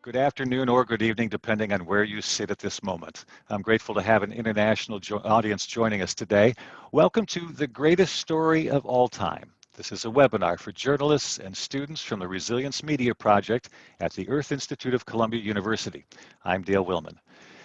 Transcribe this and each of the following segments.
Good afternoon or good evening, depending on where you sit at this moment. I'm grateful to have an international audience joining us today. Welcome to The Greatest Story of All Time. This is a webinar for journalists and students from the Resilience Media Project at the Earth Institute of Columbia University. I'm Dale Willman.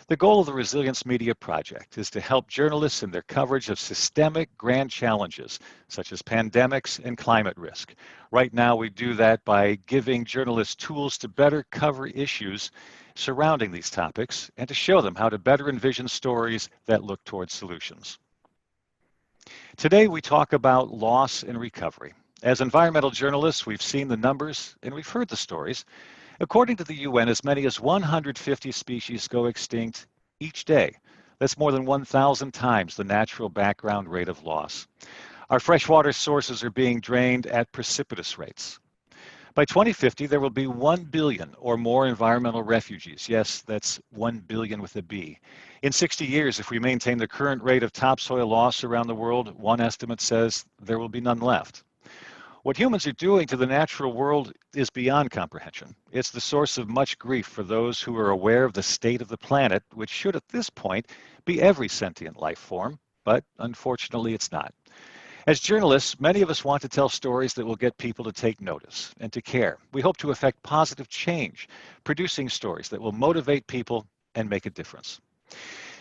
The goal of the Resilience Media Project is to help journalists in their coverage of systemic grand challenges, such as pandemics and climate risk. Right now, we do that by giving journalists tools to better cover issues surrounding these topics and to show them how to better envision stories that look towards solutions. Today, we talk about loss and recovery. As environmental journalists, we've seen the numbers and we've heard the stories. According to the UN, as many as 150 species go extinct each day. That's more than 1,000 times the natural background rate of loss. Our freshwater sources are being drained at precipitous rates. By 2050, there will be 1 billion or more environmental refugees. Yes, that's 1 billion with a B. In 60 years, if we maintain the current rate of topsoil loss around the world, one estimate says there will be none left. What humans are doing to the natural world is beyond comprehension. It's the source of much grief for those who are aware of the state of the planet, which should at this point be every sentient life form, but unfortunately it's not. As journalists, many of us want to tell stories that will get people to take notice and to care. We hope to effect positive change, producing stories that will motivate people and make a difference.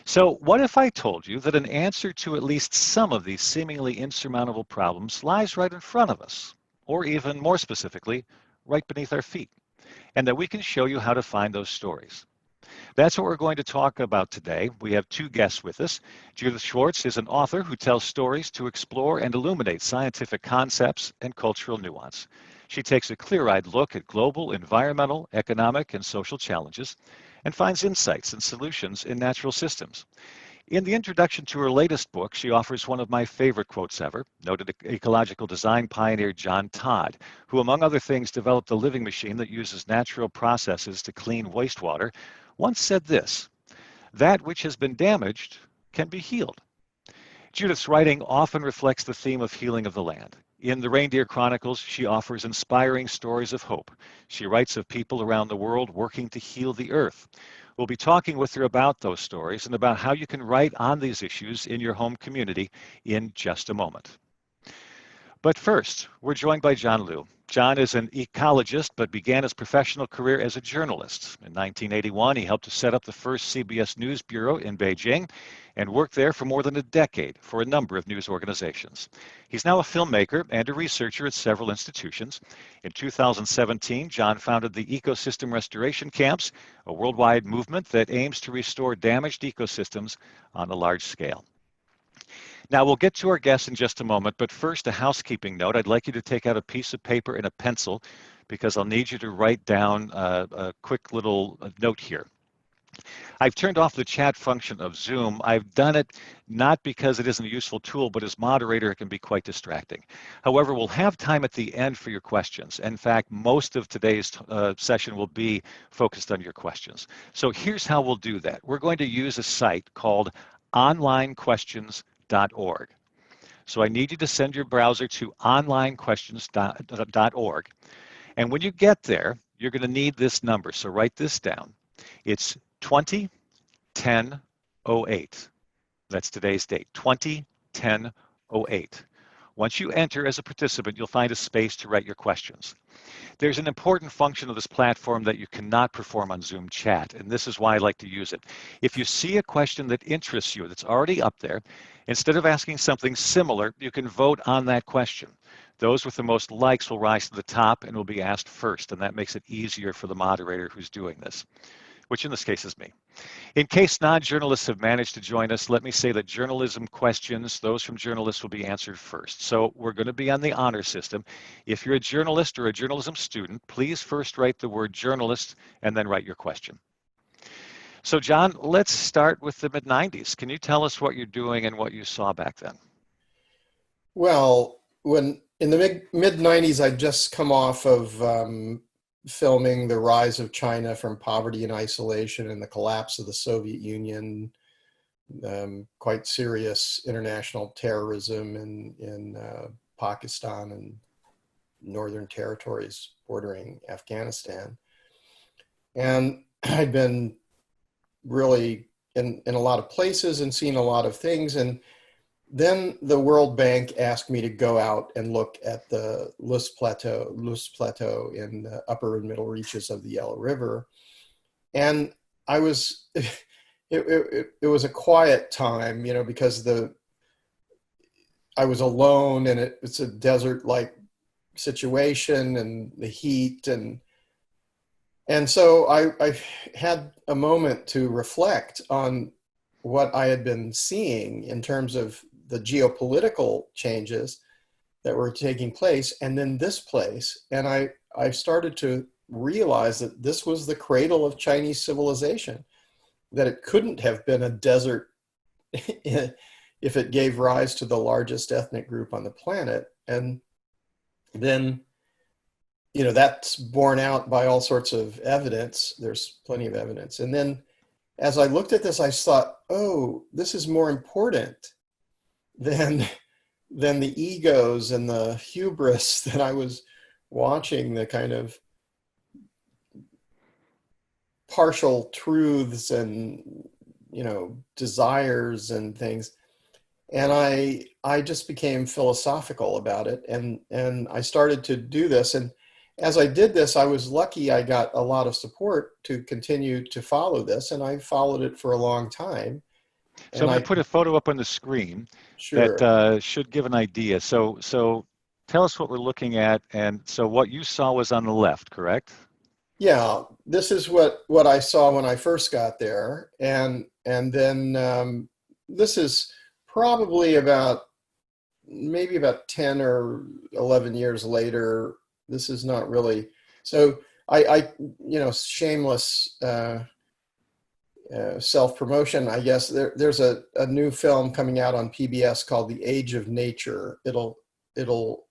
So what if I told you that an answer to at least some of these seemingly insurmountable problems lies right in front of us, or even more specifically, right beneath our feet, and that we can show you how to find those stories? That's what we're going to talk about today. We have two guests with us. Judith Schwartz is an author who tells stories to explore and illuminate scientific concepts and cultural nuance. She takes a clear-eyed look at global, environmental, economic, and social challenges and finds insights and solutions in natural systems. In the introduction to her latest book, she offers one of my favorite quotes ever, noted ecological design pioneer John Todd, who among other things developed a living machine that uses natural processes to clean wastewater, once said this: "That which has been damaged can be healed." Judith's writing often reflects the theme of healing of the land. In the Reindeer Chronicles, she offers inspiring stories of hope. She writes of people around the world working to heal the earth. We'll be talking with her about those stories and about how you can write on these issues in your home community in just a moment. But first, we're joined by John Liu. John is an ecologist, but began his professional career as a journalist. In 1981, he helped to set up the first CBS News Bureau in Beijing and worked there for more than a decade for a number of news organizations. He's now a filmmaker and a researcher at several institutions. In 2017, John founded the Ecosystem Restoration Camps, a worldwide movement that aims to restore damaged ecosystems on a large scale. Now, we'll get to our guests in just a moment, but first, a housekeeping note. I'd like you to take out a piece of paper and a pencil because I'll need you to write down a quick little note here. I've turned off the chat function of Zoom. I've done it not because it isn't a useful tool, but as moderator, it can be quite distracting. However, we'll have time at the end for your questions. In fact, most of today's session will be focused on your questions. So here's how we'll do that. We're going to use a site called onlinequestions.org. So I need you to send your browser to onlinequestions.org. And when you get there, you're going to need this number. So write this down. It's 201008. That's today's date, 201008. Once you enter as a participant, you'll find a space to write your questions. There's an important function of this platform that you cannot perform on Zoom chat, and this is why I like to use it. If you see a question that interests you, that's already up there, instead of asking something similar, you can vote on that question. Those with the most likes will rise to the top and will be asked first, and that makes it easier for the moderator who's doing this, which in this case is me. In case non-journalists have managed to join us, let me say that journalism questions, those from journalists, will be answered first. So we're going to be on the honor system. If you're a journalist or a journalism student, please first write the word journalist and then write your question. So John, let's start with the mid-90s. Can you tell us what you're doing and what you saw back then? Well, when in the mid-90s, I'd just come off of filming the rise of China from poverty and isolation and the collapse of the Soviet Union, quite serious international terrorism in Pakistan and northern territories bordering Afghanistan. And I'd been really in a lot of places and seen a lot of things. And then the World Bank asked me to go out and look at the Loess Plateau in the upper and middle reaches of the Yellow River. And I was, it was a quiet time, you know, because I was alone and it's a desert-like situation and the heat and so I had a moment to reflect on what I had been seeing in terms of the geopolitical changes that were taking place, and then this place. And I started to realize that this was the cradle of Chinese civilization, that it couldn't have been a desert if it gave rise to the largest ethnic group on the planet. And then, you know, that's borne out by all sorts of evidence. There's plenty of evidence. And then as I looked at this, I thought, oh, this is more important than the egos and the hubris that I was watching, the kind of partial truths and, you know, desires and things. And I just became philosophical about it. And I started to do this. And as I did this, I was lucky I got a lot of support to continue to follow this. And I followed it for a long time. So I'm going to put a photo up on the screen Sure. that should give an idea. So tell us what we're looking at. And so what you saw was on the left, correct? Yeah, this is what I saw when I first got there. And then this is probably maybe about 10 or 11 years later. This is not really, so I you know, shameless self-promotion, I guess. There's a new film coming out on PBS called The Age of Nature. It'll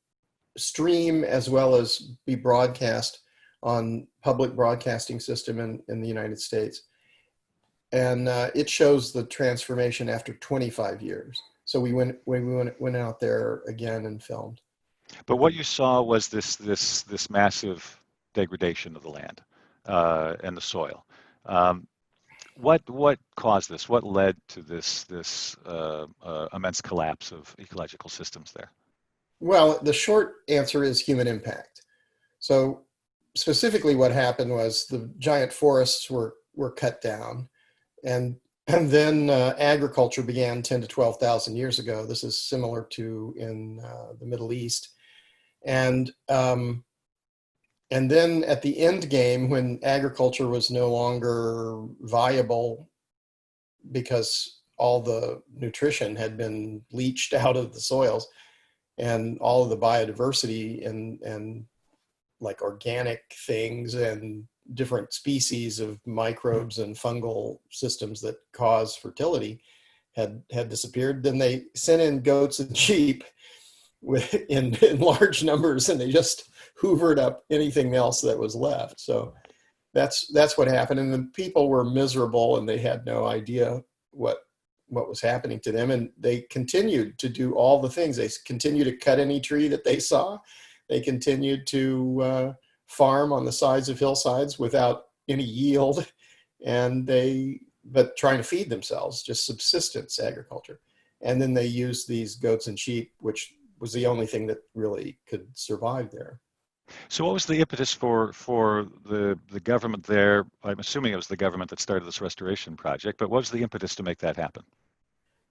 stream as well as be broadcast on public broadcasting system in the United States. And it shows the transformation after 25 years. So we went out there again and filmed. But what you saw was this massive degradation of the land and the soil. What caused this? What led to this immense collapse of ecological systems there? Well, the short answer is human impact. So specifically what happened was the giant forests were cut down, and then agriculture began 10 to 12,000 years ago. This is similar to in the Middle East. And then at the end game, when agriculture was no longer viable because all the nutrition had been leached out of the soils and all of the biodiversity and like organic things and different species of microbes and fungal systems that cause fertility had disappeared, then they sent in goats and sheep in large numbers, and they just hoovered up anything else that was left. So that's what happened. And the people were miserable, and they had no idea what was happening to them. And they continued to do all the things. They continued to cut any tree that they saw. They continued to farm on the sides of hillsides without any yield, but trying to feed themselves, just subsistence agriculture. And then they used these goats and sheep, which was the only thing that really could survive there. So what was the impetus for the government there? I'm assuming it was the government that started this restoration project, but what was the impetus to make that happen?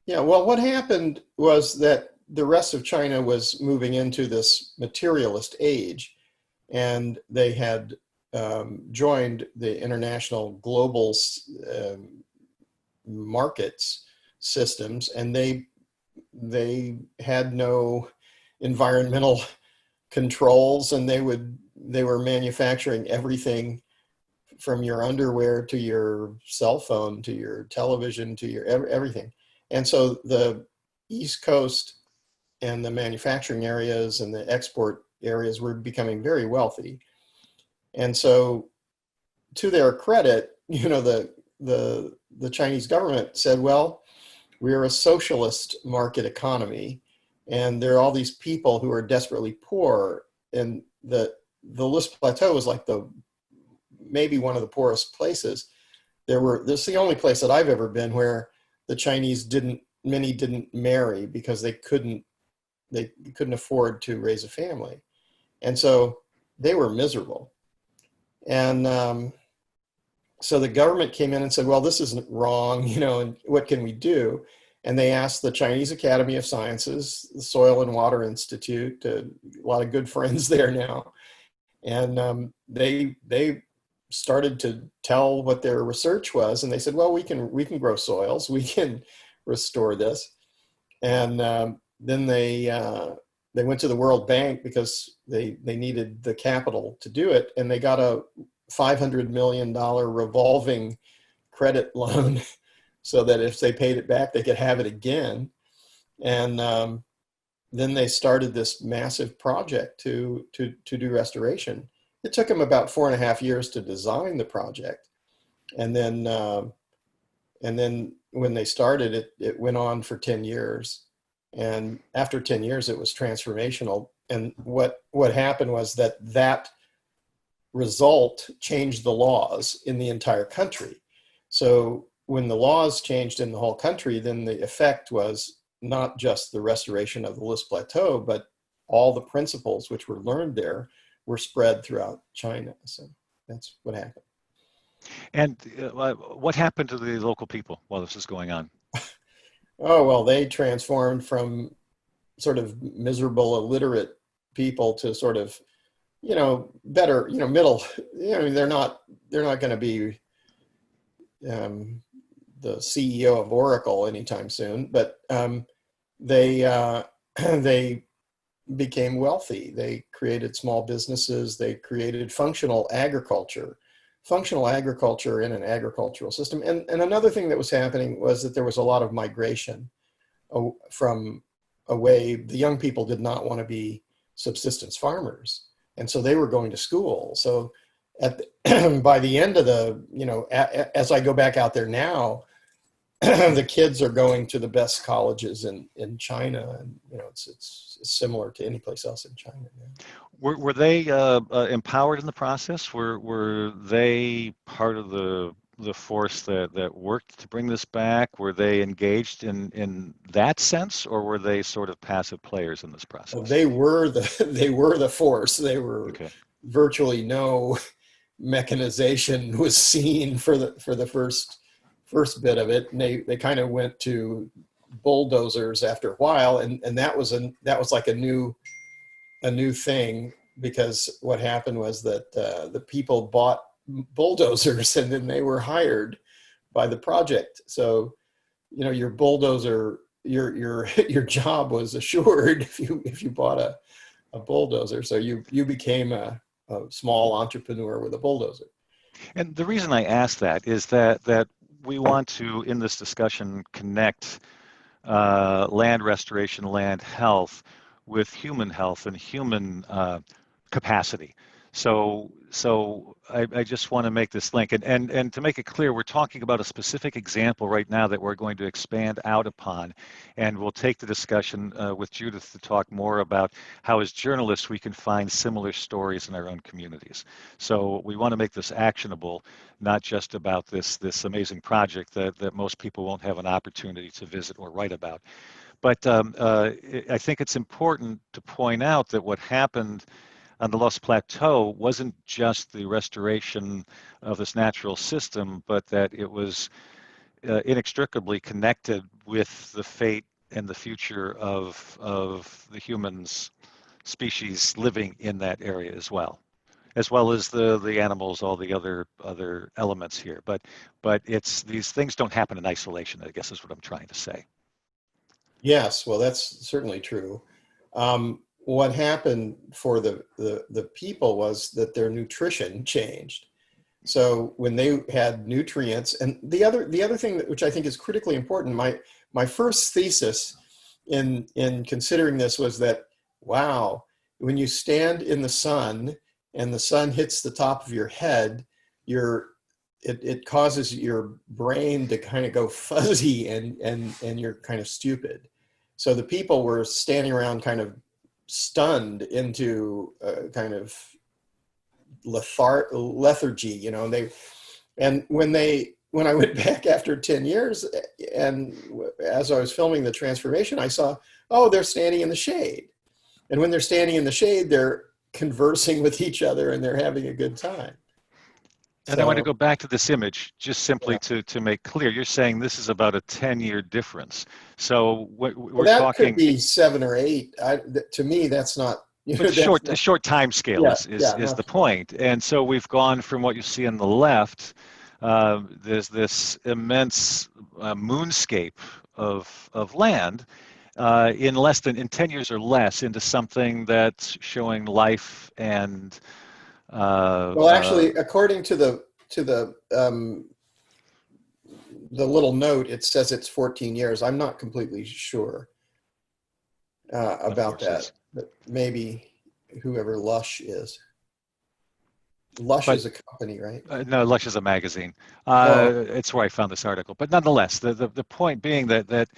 Yeah, well, what happened was that the rest of China was moving into this materialist age, and they had joined the international global markets systems, and they had no environmental controls, and they were manufacturing everything from your underwear to your cell phone to your television to your everything. And so the East Coast and the manufacturing areas and the export areas were becoming very wealthy. And so, to their credit, you know, the Chinese government said, well, we're a socialist market economy, and there are all these people who are desperately poor, and the List Plateau was like maybe one of the poorest places. This is the only place that I've ever been where the Chinese many didn't marry because they couldn't afford to raise a family. And so they were miserable. And so the government came in and said, well, this isn't wrong, and what can we do? And they asked the Chinese Academy of Sciences, the Soil and Water Institute, a lot of good friends there now. And they started to tell what their research was. And they said, well, we can grow soils, we can restore this. And then they went to the World Bank because they needed the capital to do it. And they got a $500 million revolving credit loan so that if they paid it back, they could have it again. And then they started this massive project to do restoration. It took them about 4.5 years to design the project. And then when they started, it went on for 10 years. And after 10 years, it was transformational. And what happened was that result changed the laws in the entire country. So when the laws changed in the whole country, then the effect was not just the restoration of the List Plateau, but all the principles which were learned there were spread throughout China. So that's what happened. And what happened to the local people while this was going on? Oh, well, they transformed from sort of miserable, illiterate people to sort of, better, middle. They're not going to be the CEO of Oracle anytime soon, but they became wealthy. They created small businesses. They created functional agriculture in an agricultural system. And another thing that was happening was that there was a lot of migration from away. The young people did not want to be subsistence farmers. And so they were going to school. So by the end of as I go back out there now, the kids are going to the best colleges in China. And, it's similar to any place else in China. Yeah. Were they empowered in the process? Were they part of the force that worked to bring this back? Were they engaged in that sense, or were they sort of passive players in this process? Well, they were the force. They were okay. Virtually no mechanization was seen for the first bit of it, and they kind of went to bulldozers after a while, and that was like a new thing, because what happened was that the people bought bulldozers and then they were hired by the project. So your bulldozer, your job was assured if you bought a bulldozer. So you became a small entrepreneur with a bulldozer. And the reason I ask that is that we want to, in this discussion, connect land restoration, land health with human health and human capacity. So I just want to make this link. And to make it clear, we're talking about a specific example right now that we're going to expand out upon. And we'll take the discussion with Judith to talk more about how, as journalists, we can find similar stories in our own communities. So we want to make this actionable, not just about this amazing project that most people won't have an opportunity to visit or write about. But I think it's important to point out that what happened on the Lost Plateau wasn't just the restoration of this natural system, but that it was inextricably connected with the fate and the future of the humans species living in that area as well as the animals, all the other elements here. But it's, these things don't happen in isolation, I guess is what I'm trying to say. Yes, well, that's certainly true. What happened for the people was that their nutrition changed. So when they had nutrients, and the other thing which I think is critically important, my first thesis in considering this was that, wow, when you stand in the sun and the sun hits the top of your head, your it causes your brain to kind of go fuzzy and you're kind of stupid. So the people were standing around kind of stunned into kind of lethargy, you know. And when I went back after 10 years, and as I was filming the transformation, I saw, oh, they're standing in the shade. And when they're standing in the shade, they're conversing with each other and they're having a good time. And I want to So, go back to this image just simply yeah. to make clear. You're saying this is about a 10-year difference. So Well, we're that could talking, be 7 or 8. To me, that's not, you but know, that's a not, short time scale yeah, yeah, is not the too long. point. And so we've gone from what you see on the left, there's this immense moonscape of land in 10 years or less into something that's showing life and uh, Well, uh, actually, according to the little note, it says it's 14 years. I'm not completely sure of about course that, is. but maybe whoever Lush is. Lush But is a company, right? no, Lush is a magazine. Oh, It's where I found this article. But nonetheless, the point being that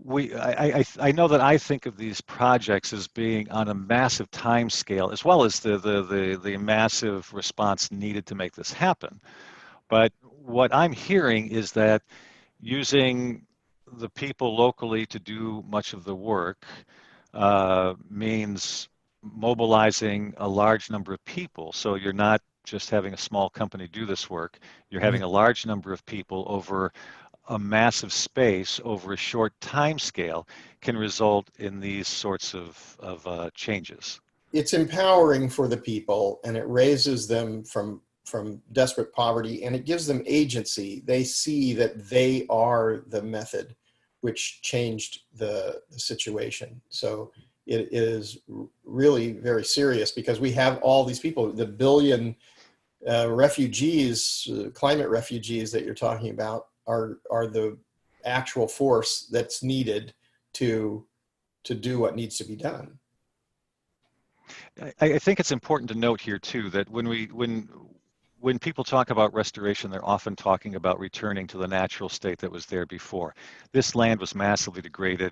I know that I think of these projects as being on a massive time scale, as well as the massive response needed to make this happen. But what I'm hearing is that using the people locally to do much of the work means mobilizing a large number of people. So you're not just having a small company do this work, you're having a large number of people over a massive space over a short time scale can result in these sorts of changes. it's empowering for the people, and it raises them from desperate poverty, and it gives them agency. They see that they are the method which changed the situation. So it is really very serious, because we have all these people, the billion refugees, climate refugees that you're talking about, are the actual force that's needed to do what needs to be done. I think it's important to note here too that when people talk about restoration, they're often talking about returning to the natural state that was there before. This land was massively degraded.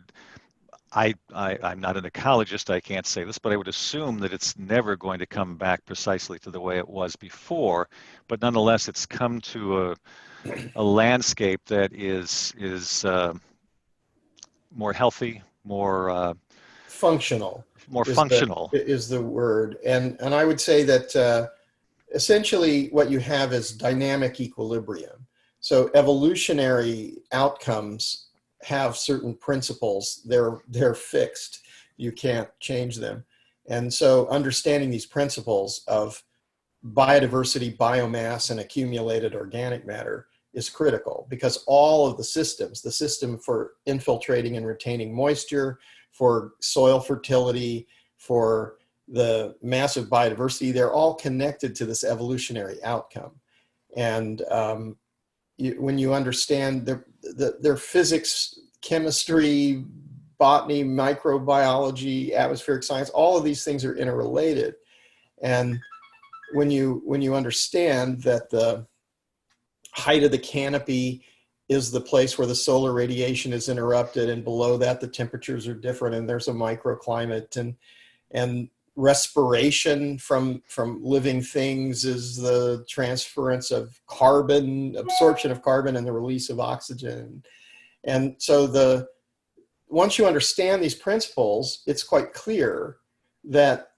I'm not an ecologist, I can't say this, but I would assume that it's never going to come back precisely to the way it was before. But nonetheless, it's come to a landscape that is more healthy, Functional more is functional. the word, and I would say that essentially what you have is dynamic equilibrium. So evolutionary outcomes have certain principles. They're fixed. You can't change them. And so understanding these principles of biodiversity, biomass, and accumulated organic matter is critical, because all of the systems, the system for infiltrating and retaining moisture, for soil fertility, for the massive biodiversity, they're all connected to this evolutionary outcome. And when you understand their physics, chemistry, botany, microbiology, atmospheric science, all of these things are interrelated. And when you understand that the height of the canopy is the place where the solar radiation is interrupted, and below that the temperatures are different, and there's a microclimate, and respiration from living things is the transference of carbon, absorption of carbon, and the release of oxygen. And so once you understand these principles, it's quite clear that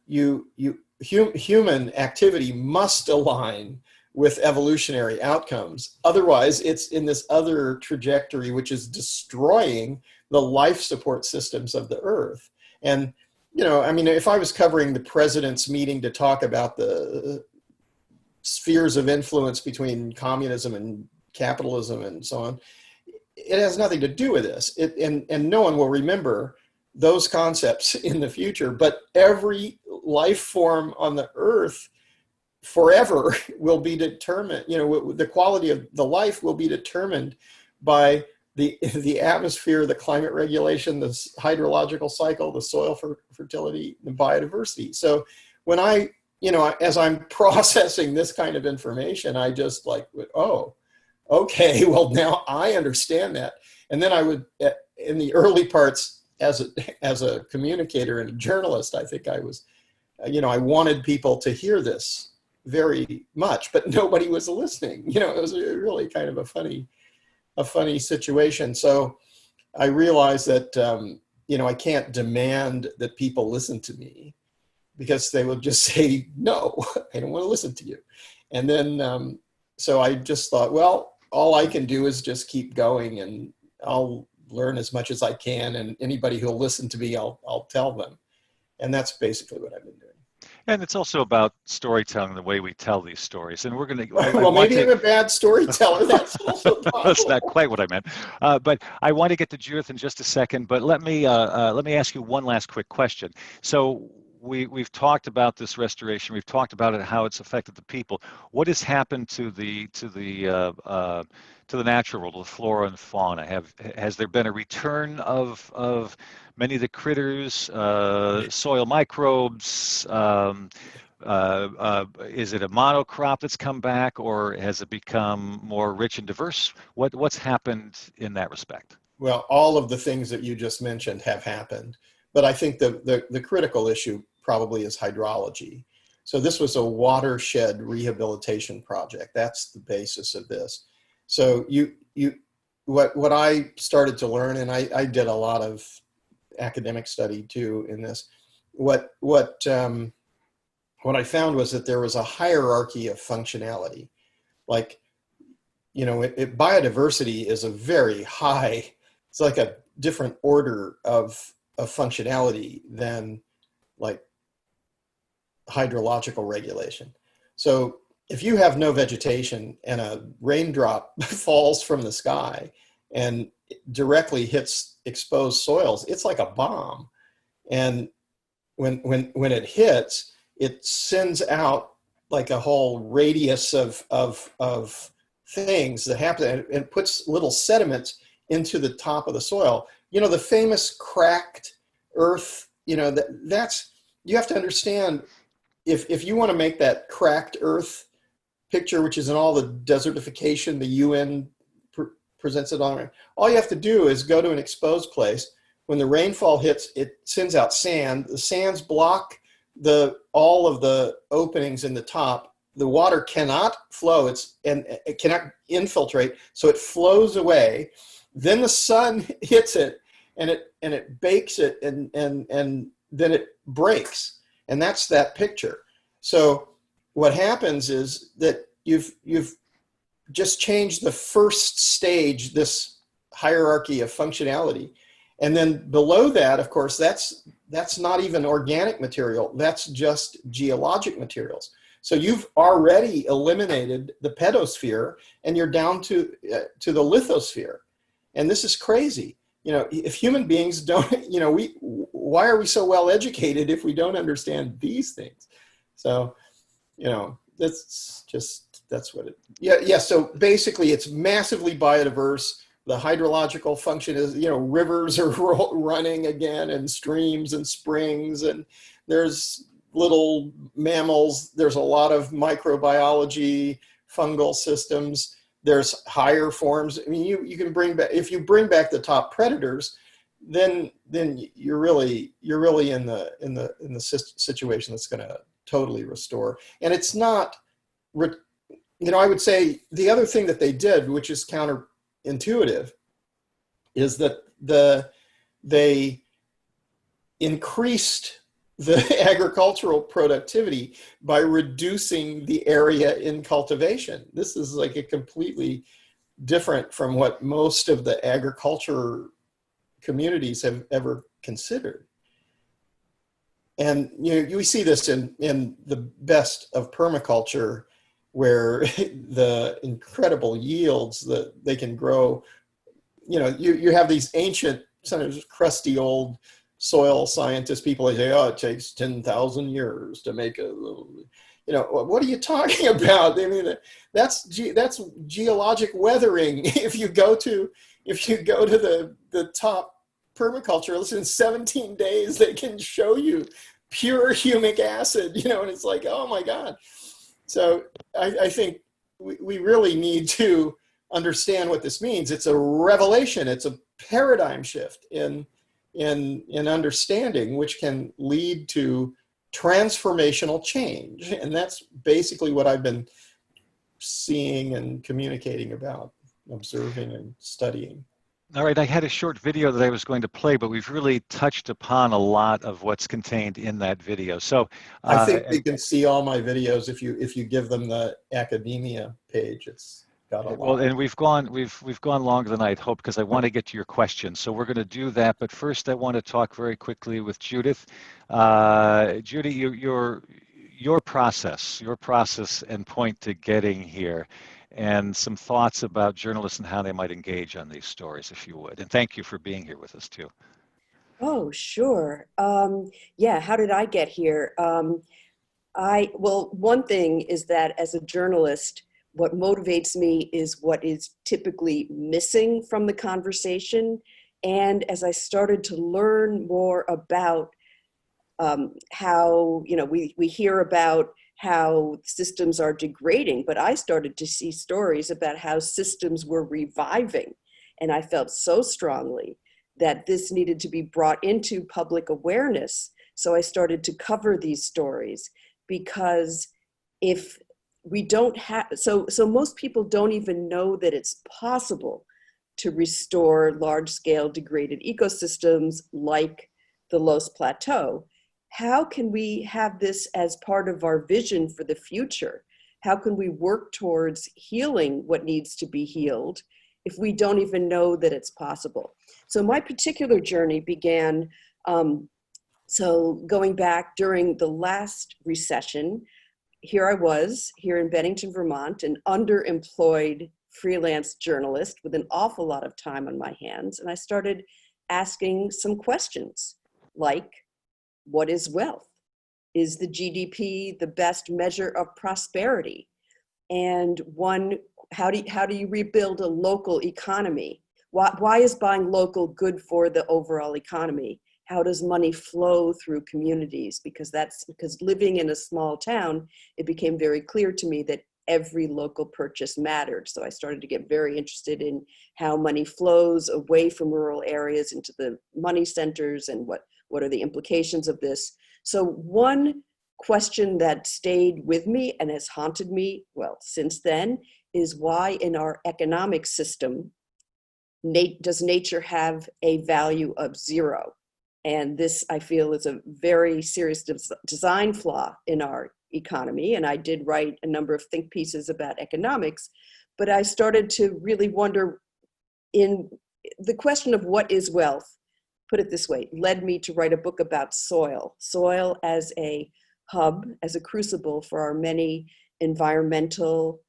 human activity must align with evolutionary outcomes. Otherwise, it's in this other trajectory, which is destroying the life support systems of the earth. And, you know, I mean, if I was covering the president's meeting to talk about the spheres of influence between communism and capitalism and so on, it has nothing to do with this. And no one will remember those concepts in the future, but every life form on the earth forever will be determined, you know, the quality of the life will be determined by the atmosphere, the climate regulation, the hydrological cycle, the soil fertility, the biodiversity. So when you know, as I'm processing this kind of information, I just like, oh, okay, well, now I understand that. And then I would, in the early parts, as a communicator and a journalist, I think I was, I wanted people to hear this very much, but nobody was listening. It was really kind of a funny situation. So I realized that, I can't demand that people listen to me, because they will just say, no, I don't want to listen to you. And then, so I just thought, well, all I can do is just keep going, and I'll learn as much as I can. And anybody who'll listen to me, I'll tell them. And that's basically what I've been doing. And it's also about storytelling, the way we tell these stories. And we're going to, well, maybe I'm a bad storyteller. That's also a problem. That's not quite what I meant. But I want to get to Judith in just a second. But let me ask you one last quick question. So we've talked about this restoration. We've talked about it, how it's affected the people. What has happened to the natural world, the flora and fauna? Has there been a return of many of the critters, soil microbes? Is it a monocrop that's come back, or has it become more rich and diverse? What's happened in that respect? Well, all of the things that you just mentioned have happened, but I think the critical issue probably is hydrology. So this was a watershed rehabilitation project. That's the basis of this. So what I started to learn, and I did a lot of academic study too in this, what I found was that there was a hierarchy of functionality. Like, biodiversity is a very high, it's like a different order of functionality than like hydrological regulation. So if you have no vegetation and a raindrop falls from the sky and directly hits exposed soils, it's like a bomb. And when it hits, it sends out like a whole radius of things that happen, and puts little sediments into the top of the soil. The famous cracked earth, that's, you have to understand, if you want to make that cracked earth picture, which is in all the desertification, the UN presents it on, all you have to do is go to an exposed place. When the rainfall hits, it sends out sand. The sands block all of the openings in the top. The water cannot flow, and it cannot infiltrate, so it flows away. Then the sun hits it, and it bakes it, and then it breaks. And that's that picture. So what happens is that you've just changed the first stage, this hierarchy of functionality. And then below that, of course, that's not even organic material. That's just geologic materials. So you've already eliminated the pedosphere, and you're down to the lithosphere. And this is crazy. If human beings don't, why are we so well educated if we don't understand these things? So, that's what it, yeah. So basically it's massively biodiverse. The hydrological function is, rivers are running again, and streams and springs, and there's little mammals. There's a lot of microbiology, fungal systems. There's higher forms. I mean, you can bring back, if you bring back the top predators, then you're really in the situation that's going to totally restore. And it's not, I would say the other thing that they did, which is counterintuitive, is that they increased the agricultural productivity by reducing the area in cultivation. This is like a completely different from what most of the agriculture communities have ever considered. And we see this in the best of permaculture, where the incredible yields that they can grow. You have these ancient, sometimes crusty old soil scientists, people, they say, oh, it takes 10,000 years to make a little, what are you talking about? I mean, that's geologic weathering. If you go to the top permaculture, listen, in 17 days, they can show you pure humic acid, and it's like, oh my God. So I think we really need to understand what this means. It's a revelation. It's a paradigm shift in understanding, which can lead to transformational change. And that's basically what I've been seeing and communicating about, observing and studying. All right, I had a short video that I was going to play, but we've really touched upon a lot of what's contained in that video. So, I think they can see all my videos if you give them the academia page. It's got a well, lot. and we've gone longer than I'd hoped because I want to get to your questions. So we're going to do that, but first I want to talk very quickly with Judith. Judy, your process and point to getting here, and some thoughts about journalists and how they might engage on these stories, if you would. And thank you for being here with us too. Oh, sure. Yeah, how did I get here? Well, one thing is that as a journalist, what motivates me is what is typically missing from the conversation. And as I started to learn more about how, we hear about how systems are degrading, but I started to see stories about how systems were reviving. And I felt so strongly that this needed to be brought into public awareness. So I started to cover these stories, because if we don't have, so most people don't even know that it's possible to restore large-scale degraded ecosystems like the Los Plateau. How can we have this as part of our vision for the future? How can we work towards healing what needs to be healed if we don't even know that it's possible? So my particular journey began, going back during the last recession. Here I was, here in Bennington, Vermont, an underemployed freelance journalist with an awful lot of time on my hands. And I started asking some questions like, what is wealth? Is the GDP the best measure of prosperity? And how do you rebuild a local economy? Why is buying local good for the overall economy? How does money flow through communities? Because living in a small town, it became very clear to me that every local purchase mattered. So I started to get very interested in how money flows away from rural areas into the money centers, and what are the implications of this. So one question that stayed with me and has haunted me, well, since then, is why in our economic system does nature have a value of zero? And this, I feel, is a very serious design flaw in our economy. And I did write a number of think pieces about economics, but I started to really wonder, in the question of what is wealth, put it this way, led me to write a book about soil as a hub, as a crucible for our many environmental,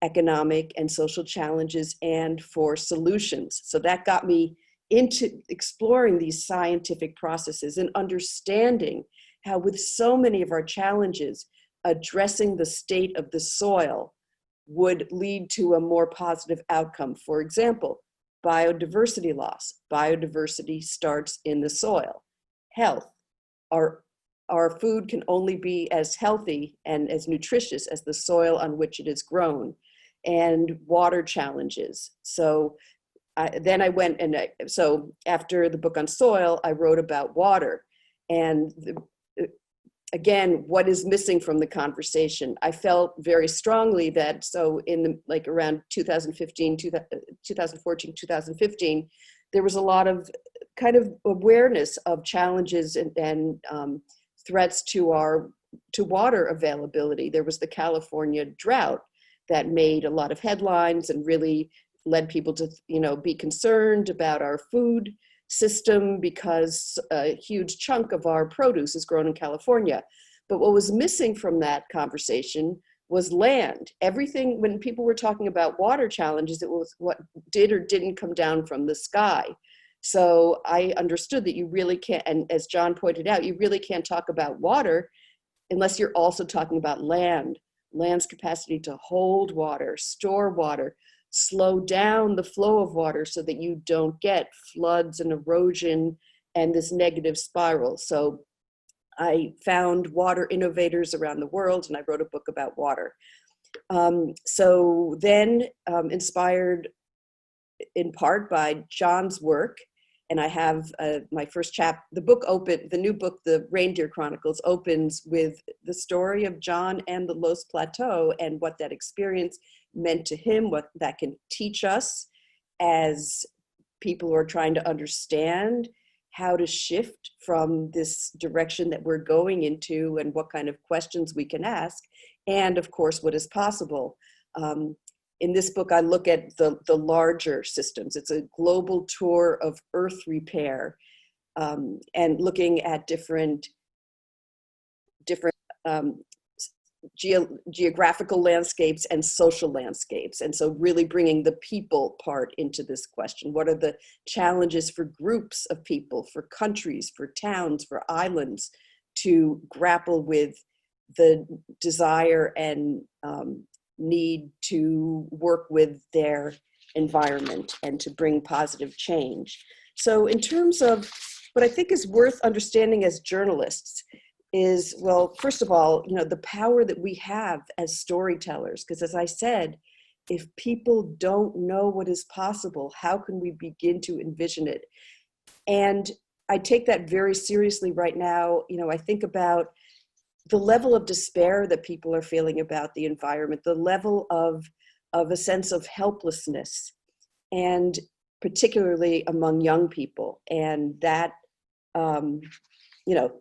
economic, and social challenges, and for solutions. So that got me into exploring these scientific processes and understanding how, with so many of our challenges, addressing the state of the soil would lead to a more positive outcome. For example, biodiversity loss. Biodiversity starts in the soil. Health. Our food can only be as healthy and as nutritious as the soil on which it is grown. And water challenges. So after the book on soil, I wrote about water. And again, what is missing from the conversation? I felt very strongly that, around 2014, 2015, there was a lot of kind of awareness of challenges and threats to water availability. There was the California drought that made a lot of headlines and really led people to, be concerned about our food system, because a huge chunk of our produce is grown in California. But what was missing from that conversation was land. Everything, when people were talking about water challenges, it was what did or didn't come down from the sky. So I understood that you really can't, and as John pointed out, you really can't talk about water unless you're also talking about land's capacity to hold water, store water, slow down the flow of water so that you don't get floods and erosion and this negative spiral. So I found water innovators around the world, and I wrote a book about water. So then, inspired in part by John's work, and I have my first the new book, The Reindeer Chronicles, opens with the story of John and the Los Plateau and what that experience meant to him, what that can teach us as people who are trying to understand how to shift from this direction that we're going into and what kind of questions we can ask, and of course, what is possible. In this book, I look at the larger systems. It's a global tour of Earth repair, and looking at different geographical landscapes and social landscapes. And so really bringing the people part into this question. What are the challenges for groups of people, for countries, for towns, for islands to grapple with the desire and need to work with their environment and to bring positive change? So in terms of what I think is worth understanding as journalists is, well, first of all, the power that we have as storytellers, because as I said, if people don't know what is possible, how can we begin to envision it? And I take that very seriously right now. I think about the level of despair that people are feeling about the environment, the level of a sense of helplessness, and particularly among young people. And that,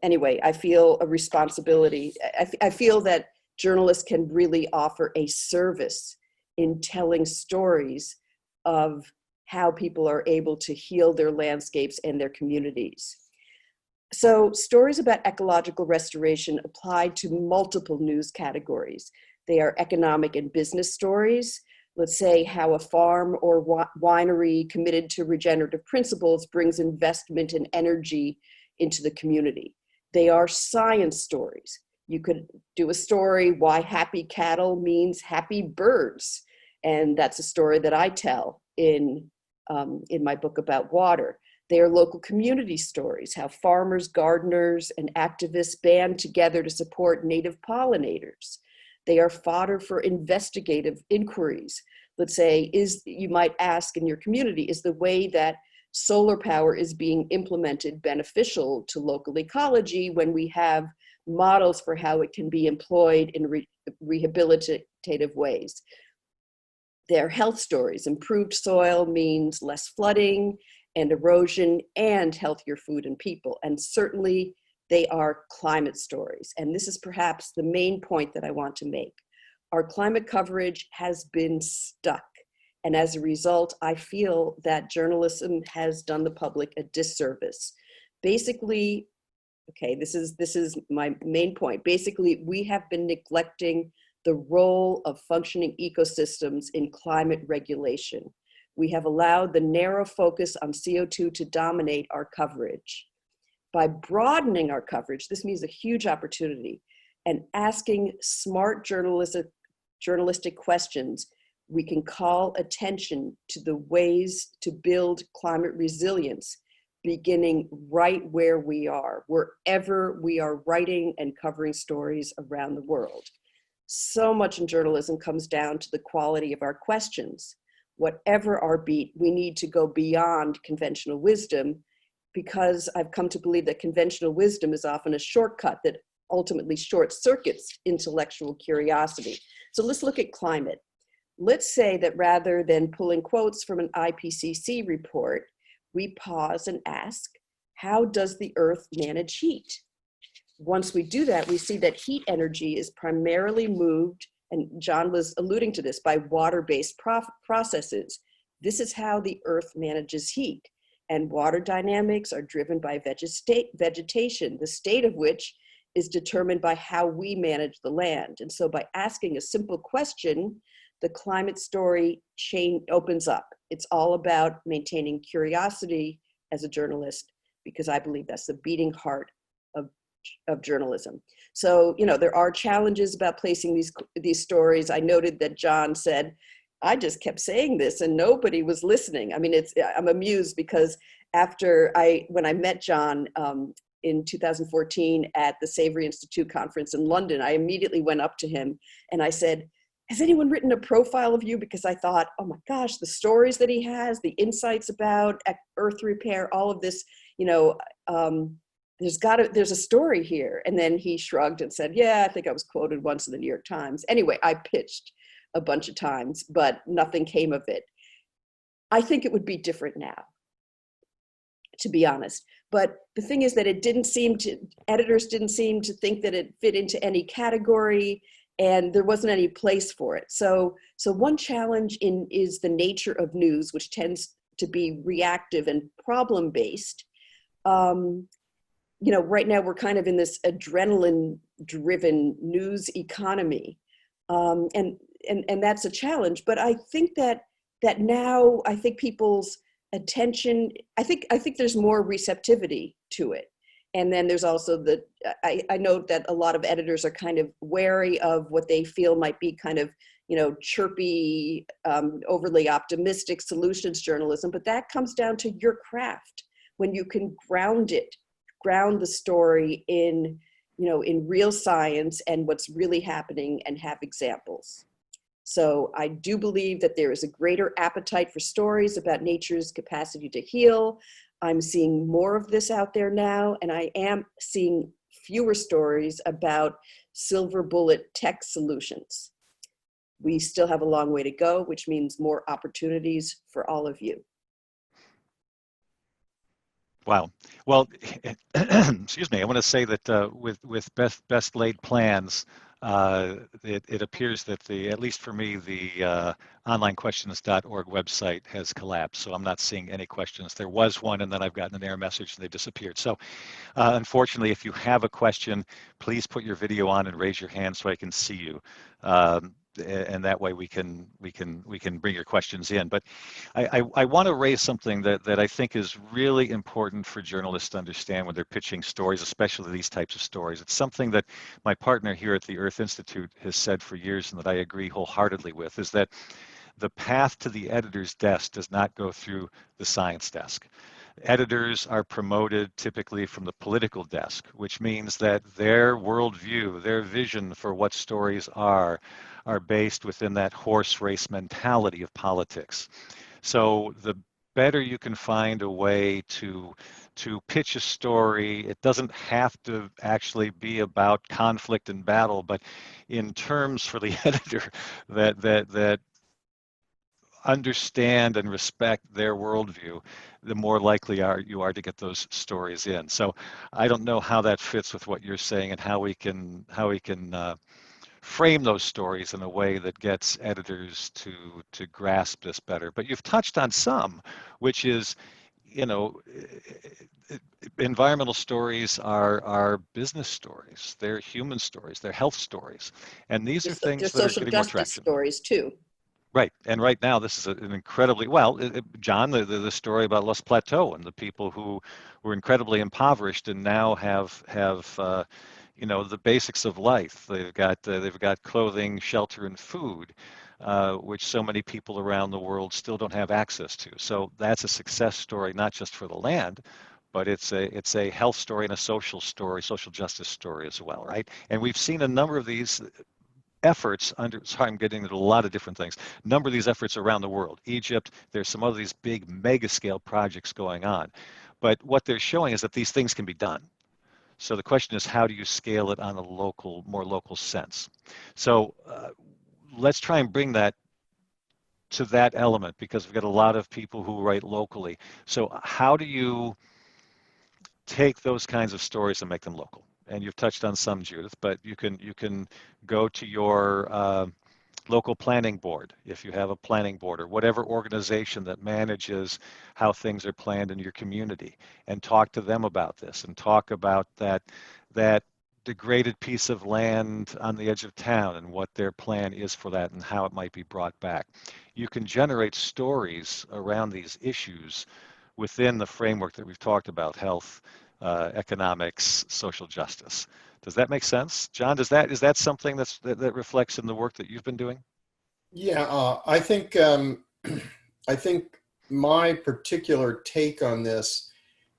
anyway, I feel a responsibility. I feel that journalists can really offer a service in telling stories of how people are able to heal their landscapes and their communities. So stories about ecological restoration apply to multiple news categories. They are economic and business stories. Let's say how a farm or winery committed to regenerative principles brings investment and energy into the community. They are science stories. You could do a story why happy cattle means happy birds. And that's a story that I tell in my book about water. They are local community stories, how farmers, gardeners, and activists band together to support native pollinators. They are fodder for investigative inquiries. Let's say, you might ask in your community, is the way that solar power is being implemented beneficial to local ecology when we have models for how it can be employed in rehabilitative ways? They're health stories. Improved soil means less flooding and erosion and healthier food and people. And certainly they are climate stories. And this is perhaps the main point that I want to make. Our climate coverage has been stuck. And as a result, I feel that journalism has done the public a disservice. Basically, okay, this is my main point. Basically, we have been neglecting the role of functioning ecosystems in climate regulation. We have allowed the narrow focus on CO2 to dominate our coverage. By broadening our coverage, this means a huge opportunity, and asking smart journalistic questions, we can call attention to the ways to build climate resilience, beginning right where we are, wherever we are writing and covering stories around the world. So much in journalism comes down to the quality of our questions. Whatever our beat, we need to go beyond conventional wisdom, because I've come to believe that conventional wisdom is often a shortcut that ultimately short circuits intellectual curiosity. So let's look at climate. Let's say that rather than pulling quotes from an IPCC report, we pause and ask, how does the Earth manage heat? Once we do that, we see that heat energy is primarily moved, and John was alluding to this, by water-based processes. This is how the Earth manages heat. And water dynamics are driven by vegetation, the state of which is determined by how we manage the land. And so by asking a simple question, the climate story chain opens up. It's all about maintaining curiosity as a journalist, because I believe that's the beating heart of journalism. So, there are challenges about placing these stories. I noted that John said, I just kept saying this and nobody was listening. I mean, I'm amused because when I met John in 2014 at the Savory Institute conference in London, I immediately went up to him and I said, has anyone written a profile of you? Because I thought, oh my gosh, the stories that he has, the insights about earth repair, all of this, you know, there's a story here. And then he shrugged and said, yeah, I think I was quoted once in the New York Times. Anyway, I pitched a bunch of times, but nothing came of it. I think it would be different now, to be honest. But the thing is that editors didn't seem to think that it fit into any category, and there wasn't any place for it. So one challenge is the nature of news, which tends to be reactive and problem-based. You know, right now we're kind of in this adrenaline-driven news economy, and that's a challenge. But I think that now, I think people's attention, I think there's more receptivity to it. And then there's also I know that a lot of editors are kind of wary of what they feel might be kind of, you know, chirpy, overly optimistic solutions journalism, but that comes down to your craft, when you can ground the story in, you know, in real science and what's really happening, and have examples. So I do believe that there is a greater appetite for stories about nature's capacity to heal. I'm seeing more of this out there now, and I am seeing fewer stories about silver bullet tech solutions. We still have a long way to go, which means more opportunities for all of you. Wow. Well, excuse me. I want to say that with best laid plans, it appears that at least for me, the onlinequestions.org website has collapsed. So I'm not seeing any questions. There was one, and then I've gotten an error message, and they disappeared. So unfortunately, if you have a question, please put your video on and raise your hand so I can see you. And that way we can bring your questions in. But I want to raise something that I think is really important for journalists to understand when they're pitching stories, especially these types of stories. It's something that my partner here at the Earth Institute has said for years, and that I agree wholeheartedly with, is that the path to the editor's desk does not go through the science desk. Editors are promoted typically from the political desk, which means that their worldview, their vision for what stories are based within that horse race mentality of politics. So the better you can find a way to pitch a story, it doesn't have to actually be about conflict and battle, but in terms for the editor that understand and respect their worldview, the more likely you are to get those stories in. So I don't know how that fits with what you're saying, and how we can frame those stories in a way that gets editors to grasp this better. But you've touched on some, which is, you know, environmental stories are business stories, they're human stories, they're health stories, and these are things that are getting more traction. Stories too. Right, and right now this is an incredibly, well, John, the story about Lost Plateau and the people who were incredibly impoverished and now have you know, the basics of life. They've got clothing, shelter, and food, which so many people around the world still don't have access to. So that's a success story, not just for the land, but it's a health story and a social story, social justice story as well, right? And we've seen a number of these efforts sorry, I'm getting into a lot of different things. A number of these efforts around the world. Egypt, there's some of these big mega scale projects going on. But what they're showing is that these things can be done. So the question is, how do you scale it on a more local sense? So let's try and bring that to that element, because we've got a lot of people who write locally. So how do you take those kinds of stories and make them local? And you've touched on some, Judith, but you can go to your local planning board, if you have a planning board, or whatever organization that manages how things are planned in your community, and talk to them about this, and talk about that degraded piece of land on the edge of town and what their plan is for that and how it might be brought back. You can generate stories around these issues within the framework that we've talked about: health, economics, social justice. Does that make sense, John? Is that something that reflects in the work that you've been doing? Yeah, I think my particular take on this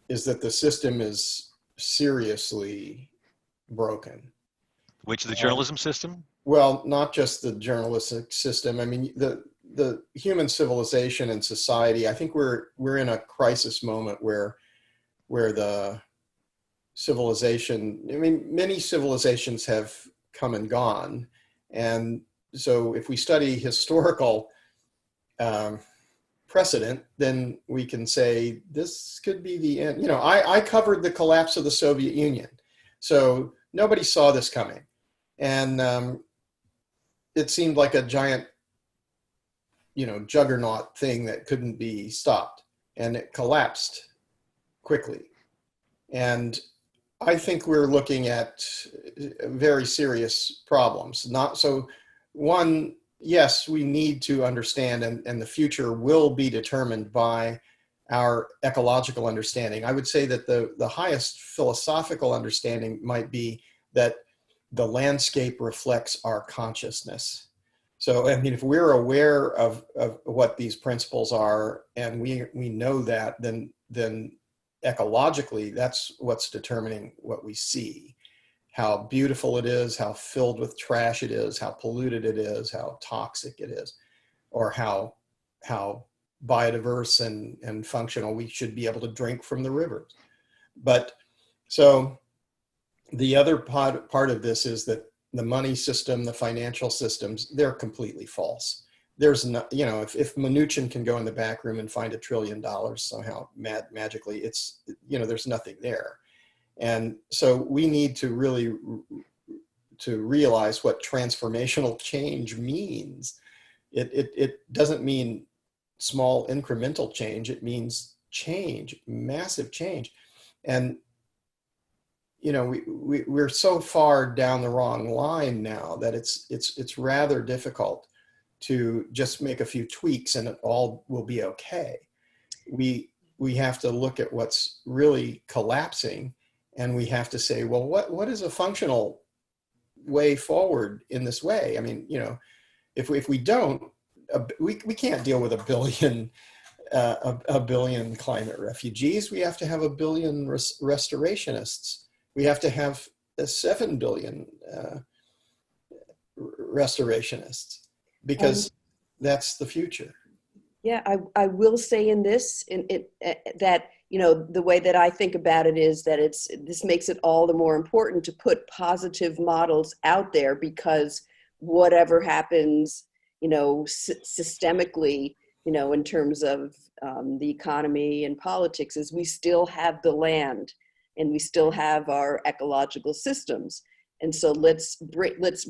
is that the system is seriously broken. Which the journalism system? Well, not just the journalistic system. I mean, the human civilization and society. I think we're in a crisis moment where the civilization. I mean, many civilizations have come and gone, and so if we study historical precedent, then we can say this could be the end. You know, I covered the collapse of the Soviet Union, so nobody saw this coming, and it seemed like a giant, you know, juggernaut thing that couldn't be stopped, and it collapsed quickly. And I think we're looking at very serious problems. Not so. One, yes, we need to understand, and the future will be determined by our ecological understanding. I would say that the highest philosophical understanding might be that the landscape reflects our consciousness. So, I mean, if we're aware of what these principles are, and we know that, then ecologically, that's what's determining what we see. How beautiful it is, how filled with trash it is, how polluted it is, how toxic it is, or how biodiverse and functional we should be able to drink from the rivers. But so the other part of this is that the money system, the financial systems, they're completely false. There's no, you know, if Mnuchin can go in the back room and find $1 trillion somehow magically, it's, you know, there's nothing there. And so we need to really to realize what transformational change means. It doesn't mean small incremental change. It means change, massive change. And you know, we're so far down the wrong line now that it's rather difficult to just make a few tweaks and it all will be okay. We have to look at what's really collapsing, and we have to say, well, what is a functional way forward in this way? I mean, you know, if we don't, we can't deal with a billion climate refugees. We have to have 1 billion restorationists. We have to have 7 billion restorationists, because that's the future. Yeah, I will say in this, that, you know, the way that I think about it is that this makes it all the more important to put positive models out there, because whatever happens, you know, systemically, you know, in terms of the economy and politics, is we still have the land and we still have our ecological systems. And so let's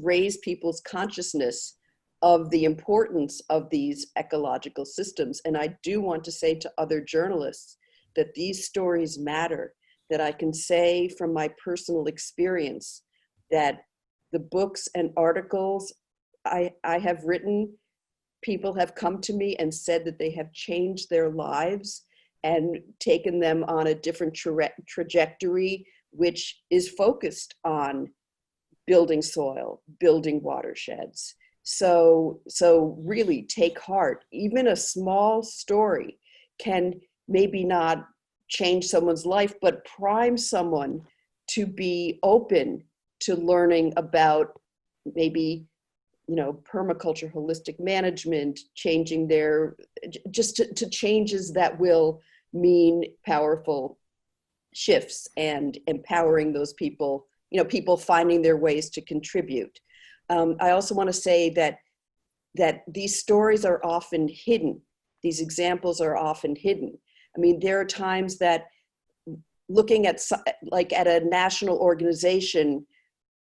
raise people's consciousness of the importance of these ecological systems. And I do want to say to other journalists that these stories matter, that I can say from my personal experience that the books and articles I have written, people have come to me and said that they have changed their lives and taken them on a different trajectory, which is focused on building soil, building watersheds. So really take heart. Even a small story can maybe not change someone's life, but prime someone to be open to learning about maybe, you know, permaculture, holistic management, changing their, just to changes that will mean powerful shifts and empowering those people, you know, people finding their ways to contribute. I also want to say that these stories are often hidden. These examples are often hidden. I mean, there are times that looking at, like at a national organization,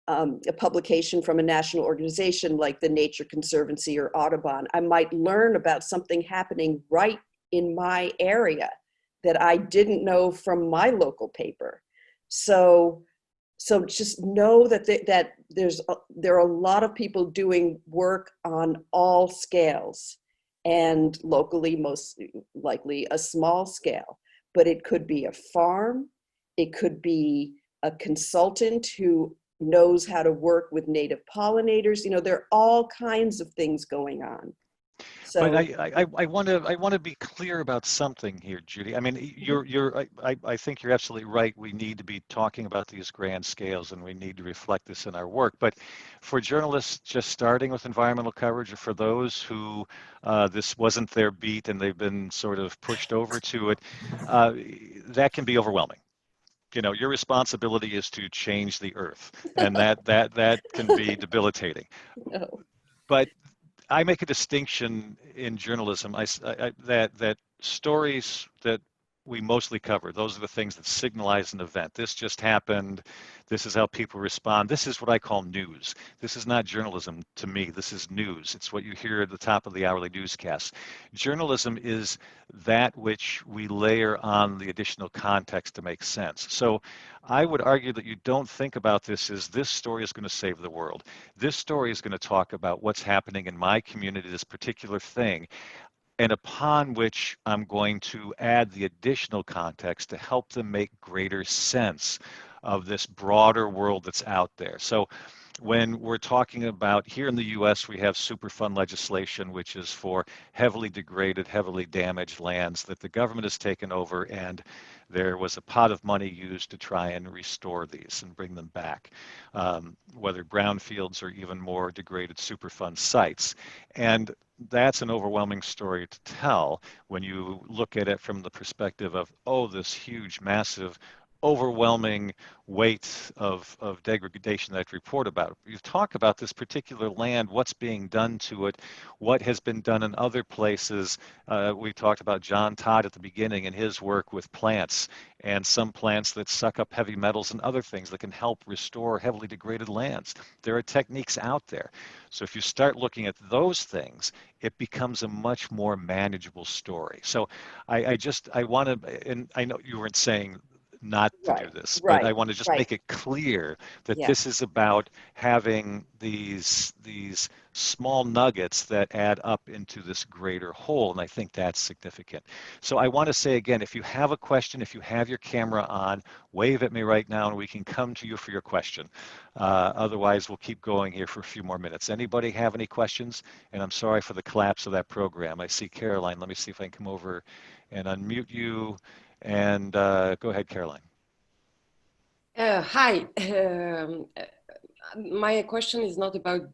a publication from a national organization like the Nature Conservancy or Audubon, I might learn about something happening right in my area that I didn't know from my local paper. So just know that there are a lot of people doing work on all scales, and locally, most likely a small scale, but it could be a farm, it could be a consultant who knows how to work with native pollinators. You know, there are all kinds of things going on. But So I want to be clear about something here, Judy. I mean, I think you're absolutely right. We need to be talking about these grand scales, and we need to reflect this in our work. But for journalists just starting with environmental coverage, or for those who this wasn't their beat and they've been sort of pushed over to it, uh, that can be overwhelming. You know, your responsibility is to change the earth, and that can be debilitating. no. But I make a distinction in journalism that stories that we mostly cover, those are the things that signalize an event. This just happened. This is how people respond. This is what I call news. This is not journalism to me. This is news. It's what you hear at the top of the hourly newscast. Journalism is that which we layer on the additional context to make sense. So I would argue that you don't think about this as this story is going to save the world. This story is going to talk about what's happening in my community, this particular thing, and upon which I'm going to add the additional context to help them make greater sense of this broader world that's out there. So when we're talking about here in the US, we have Superfund legislation, which is for heavily degraded, heavily damaged lands that the government has taken over, and there was a pot of money used to try and restore these and bring them back, whether brownfields or even more degraded Superfund sites. And that's an overwhelming story to tell when you look at it from the perspective of, oh, this huge, massive, overwhelming weight of degradation that I report about. You talk about this particular land, what's being done to it, what has been done in other places. We talked about John Todd at the beginning and his work with plants, and some plants that suck up heavy metals and other things that can help restore heavily degraded lands. There are techniques out there. So if you start looking at those things, it becomes a much more manageable story. So I want to, and I know you weren't saying not to do Right, this, but I right, want to just right. make it clear that Yeah. this is about having these small nuggets that add up into this greater whole, and I think that's significant. So I want to say again, if you have a question, if you have your camera on, wave at me right now and we can come to you for your question. Otherwise, we'll keep going here for a few more minutes. Anybody have any questions? And I'm sorry for the collapse of that program. I see Caroline. Let me see if I can come over and unmute you. And go ahead, Caroline. Hi. My question is not about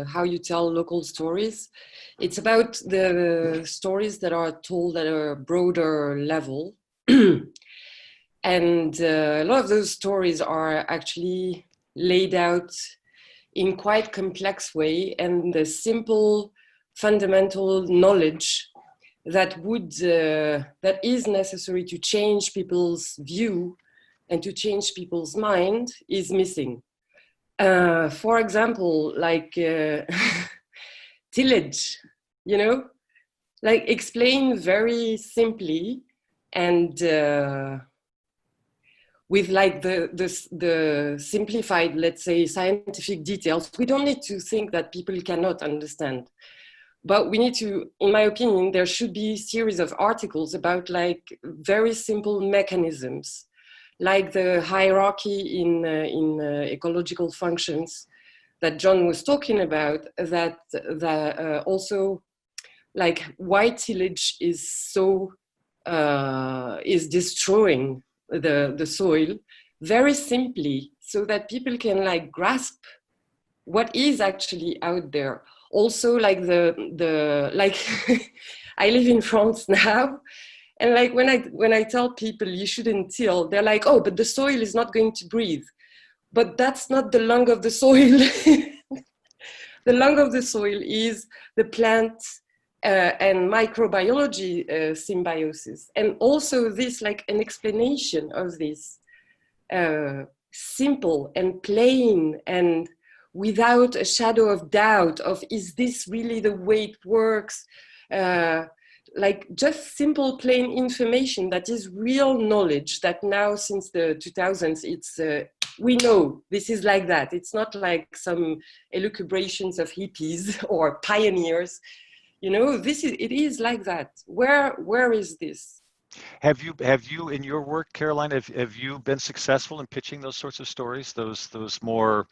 how you tell local stories. It's about the stories that are told at a broader level. And a lot of those stories are actually laid out in quite complex way, and the simple fundamental knowledge that is necessary to change people's view and to change people's mind is missing. For example, like tillage, you know, like explain very simply and with like the simplified, let's say, scientific details. We don't need to think that people cannot understand. But we need to, in my opinion, there should be a series of articles about like very simple mechanisms, like the hierarchy in ecological functions that John was talking about, that also like why tillage is so, is destroying the soil very simply, so that people can like grasp what is actually out there. Also, like like I live in France now, and like when I tell people you shouldn't till, they're like, oh, but the soil is not going to breathe. But that's not the lung of the soil. The lung of the soil is the plant and microbiology symbiosis, and also this like an explanation of this simple and plain and without a shadow of doubt of, is this really the way it works? Like just simple, plain information that is real knowledge that now since the 2000s, it's, we know this is like that. It's not like some elucubrations of hippies or pioneers. You know, it is like that. Where is this? Have you in your work, Caroline, have you been successful in pitching those sorts of stories, those more,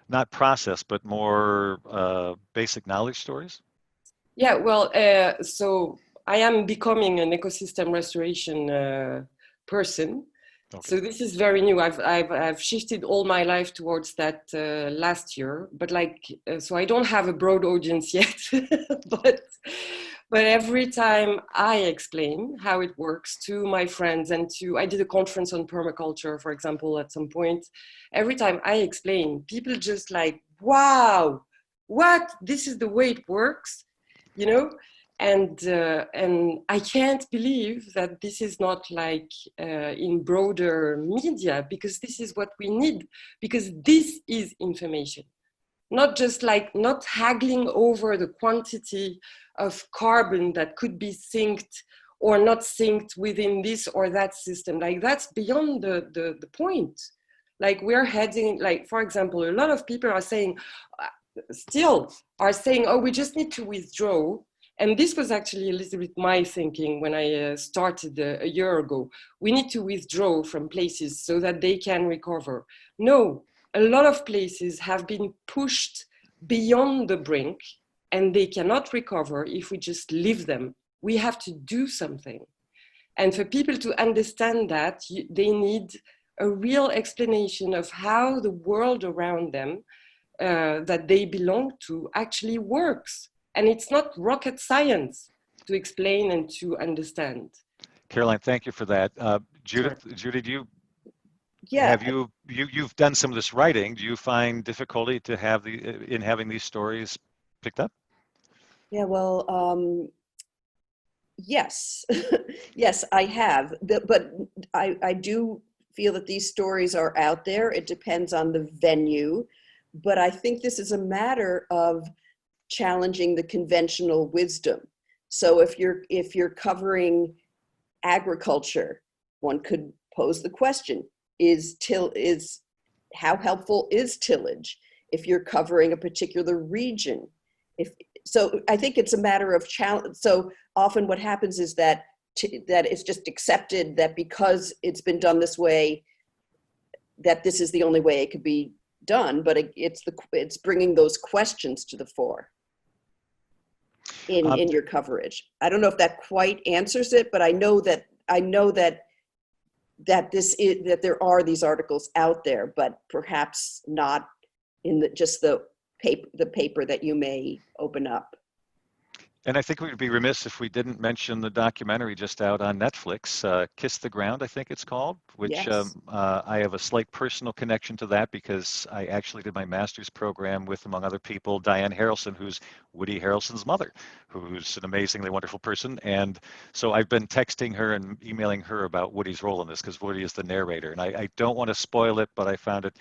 not process, but more basic knowledge stories? Yeah, well, so I am becoming an ecosystem restoration person. Okay. So this is very new. I've shifted all my life towards that last year, but so I don't have a broad audience yet. but every time I explain how it works to my friends and I did a conference on permaculture, for example, at some point. Every time I explain, people just like, wow, what? This is the way it works, you know? And I can't believe that this is not in broader media, because this is what we need, because this is information, not just not haggling over the quantity of carbon that could be synced or not synced within this or that system. That's beyond the point. We're heading, for example, a lot of people are saying, oh, we just need to withdraw. And this was actually a little bit my thinking when I started a year ago. We need to withdraw from places so that they can recover. No, a lot of places have been pushed beyond the brink and they cannot recover if we just leave them. We have to do something. And for people to understand that, they need a real explanation of how the world around them that they belong to actually works. And it's not rocket science to explain and to understand. Caroline, thank you for that. Judith, you've done some of this writing. Do you find difficulty to have in having these stories picked up? Yeah, well, yes, yes, I have. But I do feel that these stories are out there. It depends on the venue. But I think this is a matter of challenging the conventional wisdom. So if you're covering agriculture, one could pose the question, how helpful is tillage? If you're covering a particular region, so I think it's a matter of challenge. So often what happens is that it's just accepted that because it's been done this way, that this is the only way it could be done, but it's bringing those questions to the fore in your coverage. I don't know if that quite answers it, but I know that there are these articles out there, but perhaps not in the paper that you may open up. And I think we would be remiss if we didn't mention the documentary just out on Netflix, Kiss the Ground, I think it's called, which Yes. I have a slight personal connection to that because I actually did my master's program with, among other people, Diane Harrelson, who's Woody Harrelson's mother, who's an amazingly wonderful person. And so I've been texting her and emailing her about Woody's role in this because Woody is the narrator. And I don't want to spoil it, but I found it,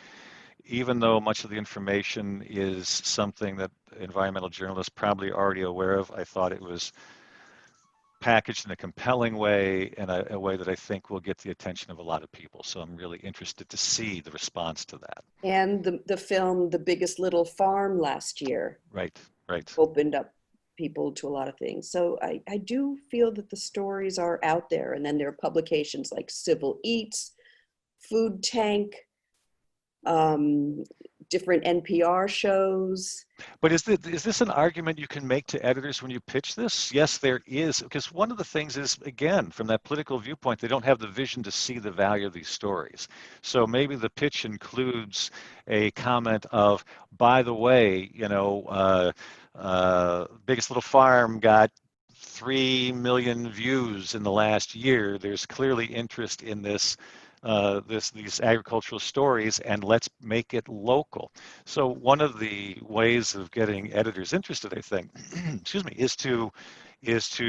even though much of the information is something that environmental journalists probably already aware of, I thought it was packaged in a compelling way and a way that I think will get the attention of a lot of people. So I'm really interested to see the response to that. And the film The Biggest Little Farm last year Right. opened up people to a lot of things. So I do feel that the stories are out there. And then there are publications like Civil Eats, Food Tank, different NPR shows. But is this an argument you can make to editors when you pitch this? Yes, there is, because one of the things is, again, from that political viewpoint, they don't have the vision to see the value of these stories. So maybe the pitch includes a comment of, by the way, Biggest Little Farm got 3 million views in the last year. There's clearly interest in this. These agricultural stories, and let's make it local. So one of the ways of getting editors interested, I think, excuse me, is to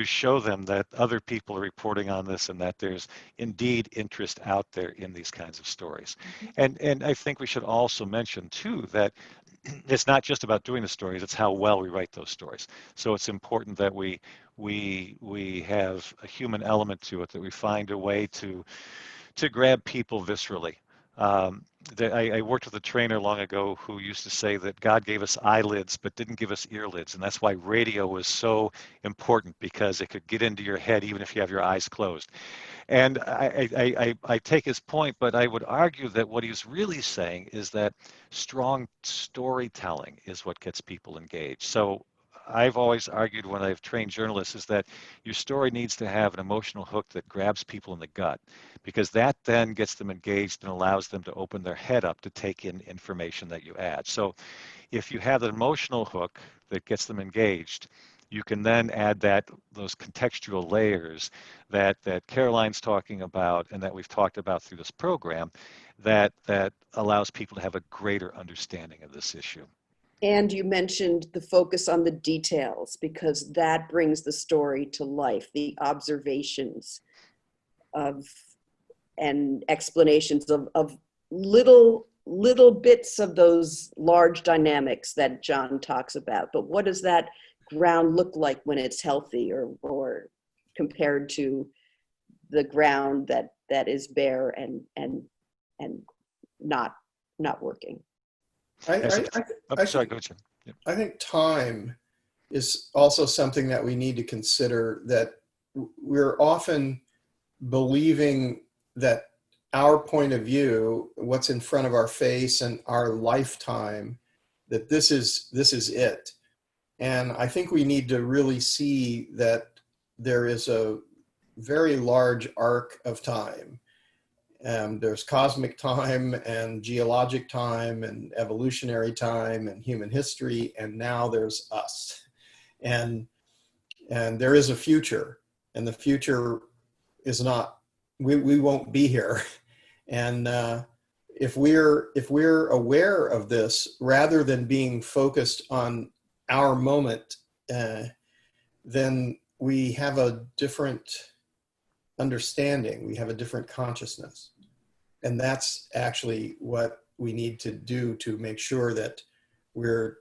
show them that other people are reporting on this and that there's indeed interest out there in these kinds of stories. And I think we should also mention too that it's not just about doing the stories, it's how well we write those stories. So it's important that we have a human element to it, that we find a way to grab people viscerally. I worked with a trainer long ago who used to say that God gave us eyelids but didn't give us earlids, and that's why radio was so important, because it could get into your head even if you have your eyes closed. And I take his point, but I would argue that what he's really saying is that strong storytelling is what gets people engaged. So I've always argued when I've trained journalists is that your story needs to have an emotional hook that grabs people in the gut, because that then gets them engaged and allows them to open their head up to take in information that you add. So if you have an emotional hook that gets them engaged, you can then add those contextual layers that Caroline's talking about and that we've talked about through this program that allows people to have a greater understanding of this issue. And you mentioned the focus on the details, because that brings the story to life, the observations of and explanations of little bits of those large dynamics that John talks about. But what does that ground look like when it's healthy, or compared to the ground that is bare and not working? Sorry, go ahead, Jim. Yep. I think time is also something that we need to consider, that we're often believing that our point of view, what's in front of our face and our lifetime, that this is it. And I think we need to really see that there is a very large arc of time. There's cosmic time and geologic time and evolutionary time and human history, and now there's us. And there is a future, and the future is not, we won't be here. And if we're aware of this, rather than being focused on our moment, then we have a different understanding, we have a different consciousness. And that's actually what we need to do to make sure that we're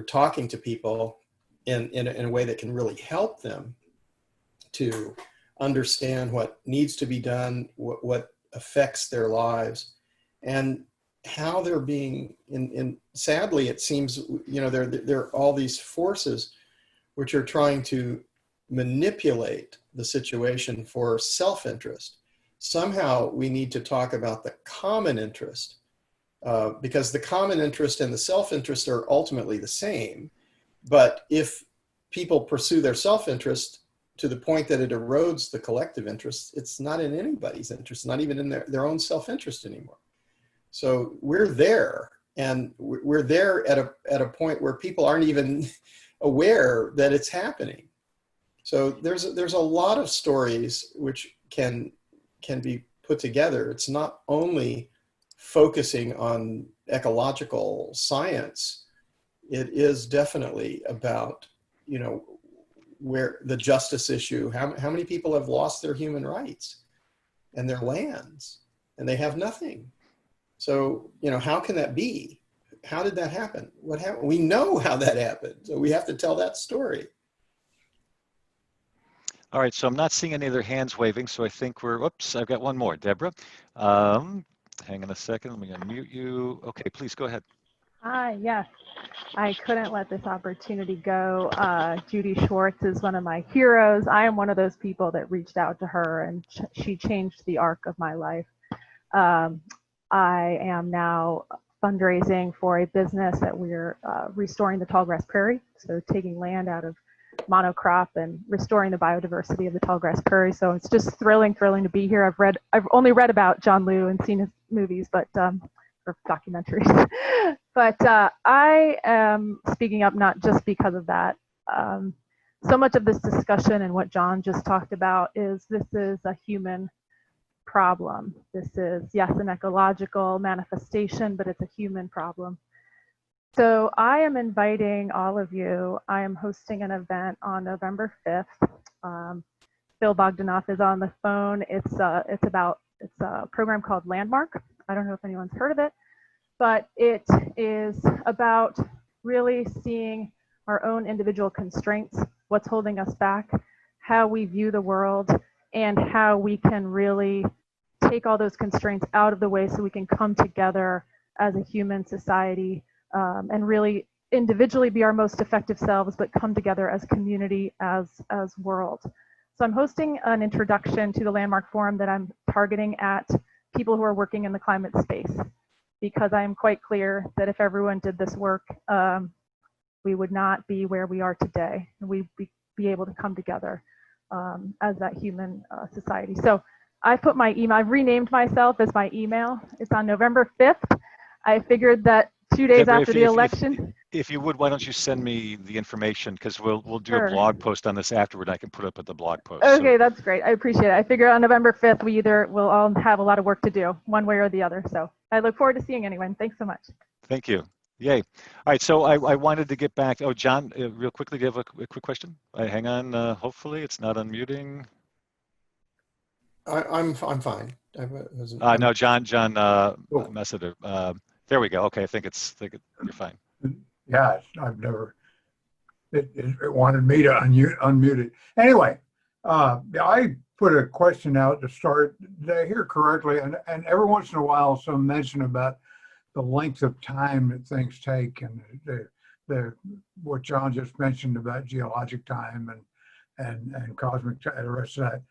talking to people in a way that can really help them to understand what needs to be done, what affects their lives, and how they're being, sadly, it seems, there are all these forces which are trying to manipulate the situation for self-interest. Somehow we need to talk about the common interest, because the common interest and the self-interest are ultimately the same. But if people pursue their self-interest to the point that it erodes the collective interest, it's not in anybody's interest, not even in their own self-interest anymore. So we're there, and we're there at a point where people aren't even aware that it's happening. So there's a lot of stories which can be put together. It's not only focusing on ecological science. It is definitely about, where the justice issue, how many people have lost their human rights and their lands, and they have nothing. So, how can that be? How did that happen? What happened? We know how that happened. So we have to tell that story. All right, so I'm not seeing any other hands waving, so I think whoops, I've got one more. Deborah, hang on a second, let me unmute you. Okay, please go ahead. Hi, yes, I couldn't let this opportunity go. Judith Schwartz is one of my heroes. I am one of those people that reached out to her, and she changed the arc of my life. I am now fundraising for a business that we're restoring the tallgrass prairie, so taking land out of monocrop and restoring the biodiversity of the tallgrass prairie. So it's just thrilling to be here. I've only read about John Liu and seen his movies, but or documentaries. But I am speaking up not just because of that. So much of this discussion and what John just talked about is this is a human problem. This is, yes, an ecological manifestation, but it's a human problem. So I am inviting all of you. I am hosting an event on November 5th. Phil Bogdanoff is on the phone. It's a program called Landmark. I don't know if anyone's heard of it, but it is about really seeing our own individual constraints, what's holding us back, how we view the world, and how we can really take all those constraints out of the way so we can come together as a human society and really individually be our most effective selves, but come together as community, as world. So I'm hosting an introduction to the Landmark Forum that I'm targeting at people who are working in the climate space, because I am quite clear that if everyone did this work, we would not be where we are today, and we'd be able to come together as that human society. So I put my email, I've renamed myself as my email. It's on November 5th. I figured that 2 days Deborah, after the election. if you would, why don't you send me the information, because we'll do Sure. a blog post on this afterward. I can put up at the blog post. Okay, So, that's great. I appreciate it. I figure on November 5th, we'll all have a lot of work to do, one way or the other. So I look forward to seeing anyone. Thanks so much. thank you. Yay. All right, so I wanted to get back. Oh, John, real quickly, do you have a quick question? Hang on. Hopefully it's not unmuting. I'm fine. No, John Oh. Messiter. There we go. Okay, I think you're fine. Yeah, I've never, it wanted me to unmute it. Anyway, I put a question out to start. Did I hear correctly? And every once in a while, some mention about the length of time that things take, and what John just mentioned about geologic time and cosmic time, and the rest of that.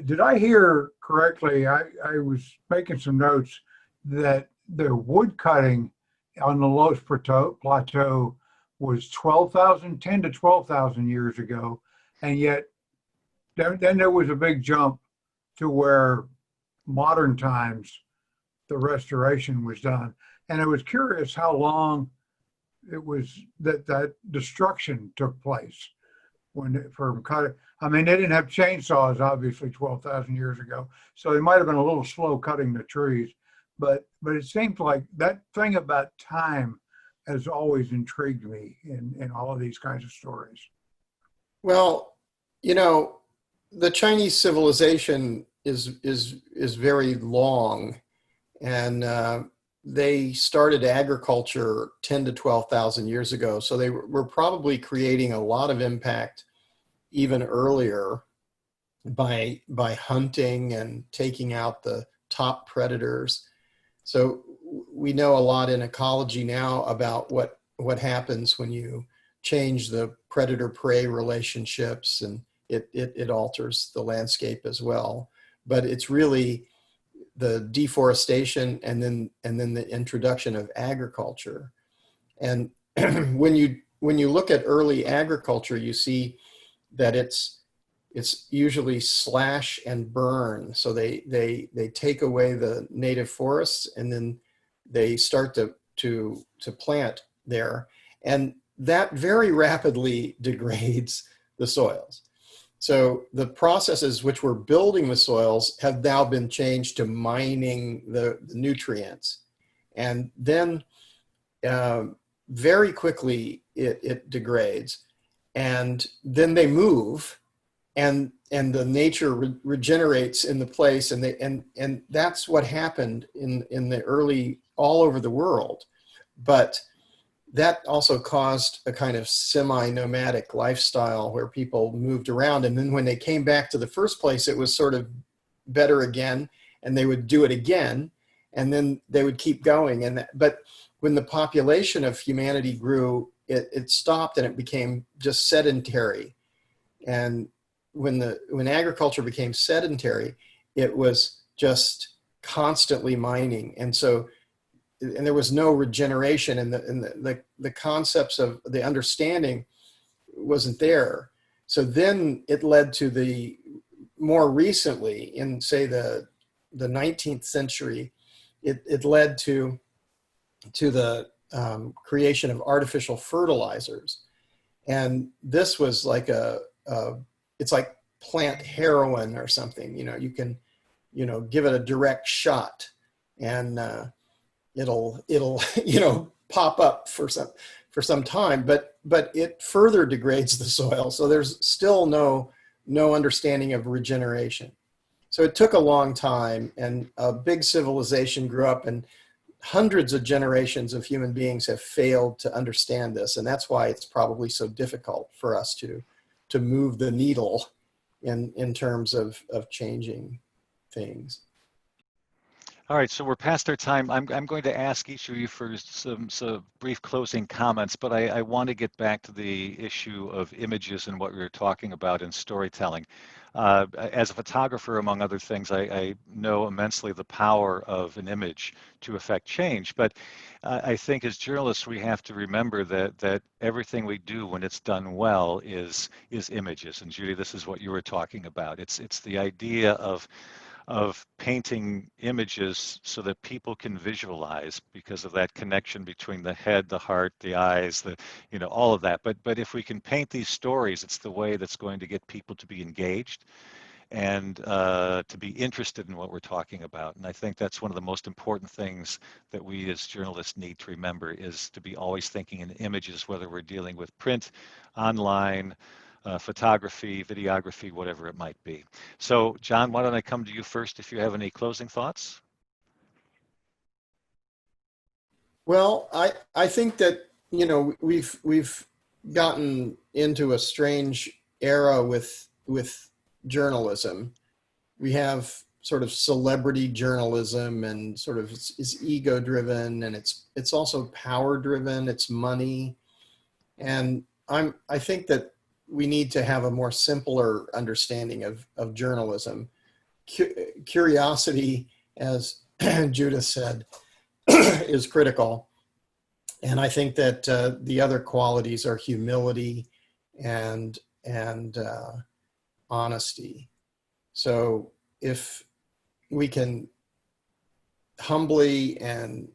Did I hear correctly? I was making some notes that the wood cutting on the Los Plateau was 10 to 12,000 years ago. And yet then there was a big jump to where modern times, the restoration was done. And I was curious how long it was that destruction took place from cutting. I mean, they didn't have chainsaws, obviously, 12,000 years ago. So they might have been a little slow cutting the trees. But it seems like that thing about time has always intrigued me in all of these kinds of stories. Well, the Chinese civilization is very long, and they started agriculture 10 to 12,000 years ago. So they were probably creating a lot of impact even earlier by hunting and taking out the top predators. So we know a lot in ecology now about what happens when you change the predator-prey relationships, and it alters the landscape as well. But it's really the deforestation and then the introduction of agriculture. And when you look at early agriculture, you see that it's usually slash and burn. So they take away the native forests, and then they start to plant there. And that very rapidly degrades the soils. So the processes which were building the soils have now been changed to mining the nutrients. And then very quickly it degrades. And then they move, and the nature regenerates in the place. And that's what happened in the early, all over the world. But that also caused a kind of semi-nomadic lifestyle where people moved around. And then when they came back to the first place, it was sort of better again, and they would do it again, and then they would keep going. But when the population of humanity grew, it stopped and it became just sedentary. And when agriculture became sedentary, it was just constantly mining. And there was no regeneration, and the concepts of the understanding wasn't there. So then it led to the more recently, in say the 19th century, it led to the creation of artificial fertilizers. And this was like it's like plant heroin or something. You can give it a direct shot, and it'll pop up for some time, but it further degrades the soil. So there's still no understanding of regeneration. So it took a long time, and a big civilization grew up, and hundreds of generations of human beings have failed to understand this. And that's why it's probably so difficult for us to move the needle in terms of changing things. All right, so we're past our time. I'm going to ask each of you for some brief closing comments, but I want to get back to the issue of images and what we were talking about in storytelling. As a photographer, among other things, I know immensely the power of an image to affect change. But I think as journalists, we have to remember that everything we do when it's done well is images. And Judy, this is what you were talking about. It's the idea of painting images so that people can visualize because of that connection between the head, the heart, the eyes, all of that. But if we can paint these stories, it's the way that's going to get people to be engaged and to be interested in what we're talking about. And I think that's one of the most important things that we as journalists need to remember, is to be always thinking in images, whether we're dealing with print, online, photography, videography, whatever it might be. So, John, why don't I come to you first if you have any closing thoughts? Well, I think that, we've gotten into a strange era with journalism. We have sort of celebrity journalism, and sort of is ego driven, and it's also power driven, it's money. And I think that we need to have a more simpler understanding of journalism. Curiosity, as Judith said, is critical. And I think that the other qualities are humility and honesty. So if we can humbly and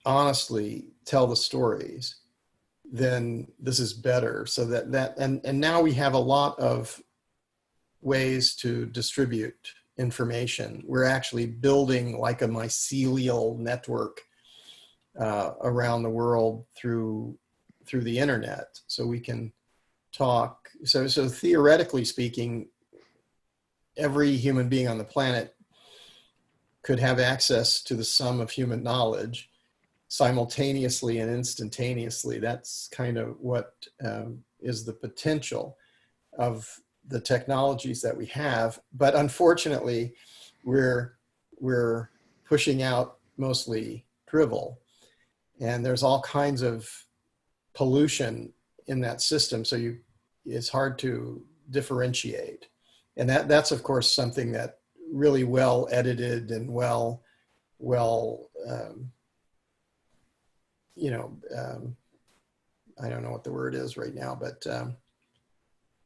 honestly tell the stories, then this is better. So and now we have a lot of ways to distribute information. We're actually building like a mycelial network around the world through the internet, so we can talk. So theoretically speaking, every human being on the planet could have access to the sum of human knowledge simultaneously and instantaneously. That's kind of what is the potential of the technologies that we have. But unfortunately, we're pushing out mostly drivel, and there's all kinds of pollution in that system. So it's hard to differentiate. And that's of course something that really well edited and well I don't know what the word is right now, but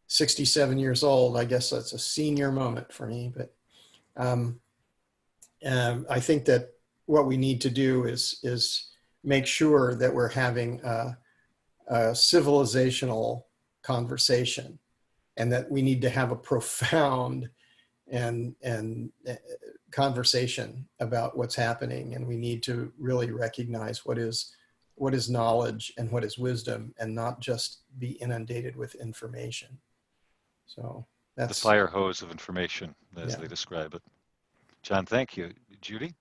67 years old, I guess that's a senior moment for me. But I think that what we need to do is make sure that we're having a civilizational conversation, and that we need to have a profound and conversation about what's happening. And we need to really recognize what is knowledge and what is wisdom, and not just be inundated with information. So that's the fire hose of information, as they describe it. John, thank you. Judy?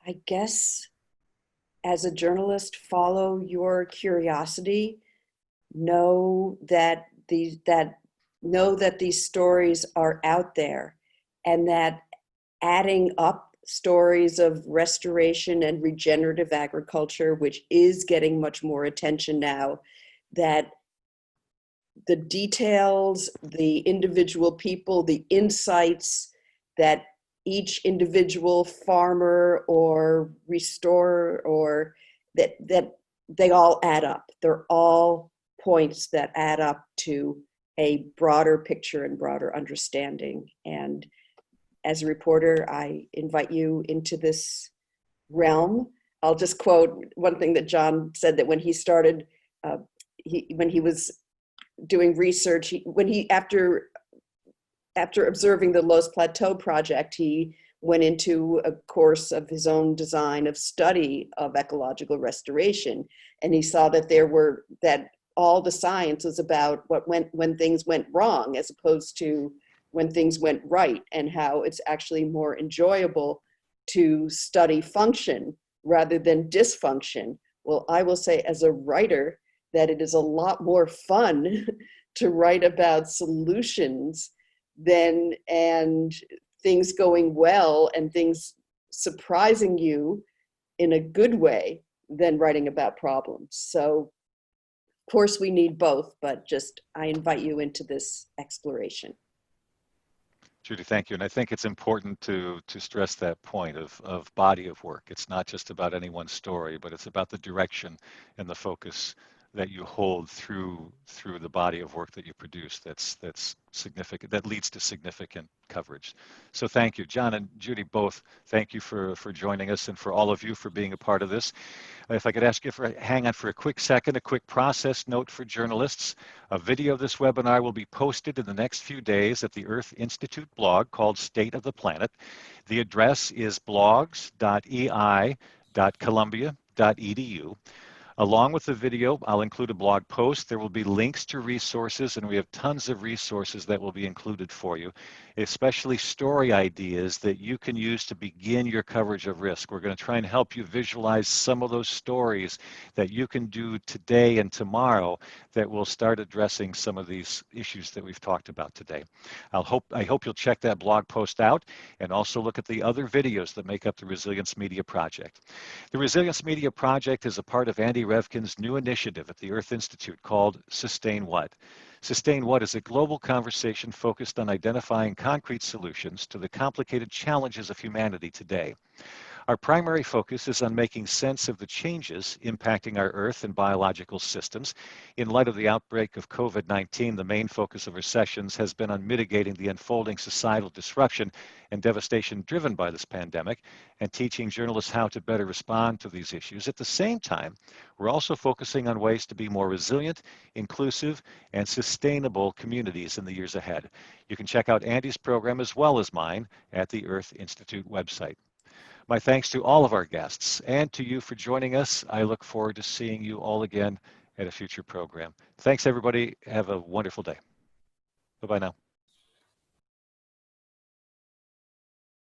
I guess as a journalist, follow your curiosity. Know that these stories are out there, and that adding up stories of restoration and regenerative agriculture, which is getting much more attention now, that the details, the individual people, the insights that each individual farmer or restorer, or that they all add up. They're all points that add up to a broader picture and broader understanding. And as a reporter, I invite you into this realm. I'll just quote one thing that John said, that when he started, when he was doing research, after observing the Los Plateau project, he went into a course of his own design of study of ecological restoration, and he saw that all the science was about when things went wrong, as opposed to when things went right, and how it's actually more enjoyable to study function rather than dysfunction. Well, I will say as a writer that it is a lot more fun to write about solutions then, and things going well and things surprising you in a good way than writing about problems. So of course we need both, but just I invite you into this exploration. Judy, thank you. And I think it's important to stress that point of body of work. It's not just about any one story, but it's about the direction and the focus that you hold through the body of work that you produce that's significant, that leads to significant coverage. So thank you. John and Judy, both, thank you for joining us, and for all of you for being a part of this. If I could ask you to hang on for a quick second, a quick process note for journalists. A video of this webinar will be posted in the next few days at the Earth Institute blog called State of the Planet. The address is blogs.ei.columbia.edu. Along with the video, I'll include a blog post. There will be links to resources, and we have tons of resources that will be included for you, especially story ideas that you can use to begin your coverage of risk. We're going to try and help you visualize some of those stories that you can do today and tomorrow that will start addressing some of these issues that we've talked about today. I hope you'll check that blog post out, and also look at the other videos that make up the Resilience Media Project. The Resilience Media Project is a part of Andy Revkin's new initiative at the Earth Institute called Sustain What? Sustain What is a global conversation focused on identifying concrete solutions to the complicated challenges of humanity today. Our primary focus is on making sense of the changes impacting our Earth and biological systems. In light of the outbreak of COVID-19, the main focus of our sessions has been on mitigating the unfolding societal disruption and devastation driven by this pandemic, and teaching journalists how to better respond to these issues. At the same time, we're also focusing on ways to be more resilient, inclusive, and sustainable communities in the years ahead. You can check out Andy's program as well as mine at the Earth Institute website. My thanks to all of our guests and to you for joining us. I look forward to seeing you all again at a future program. Thanks, everybody. Have a wonderful day. Bye-bye now.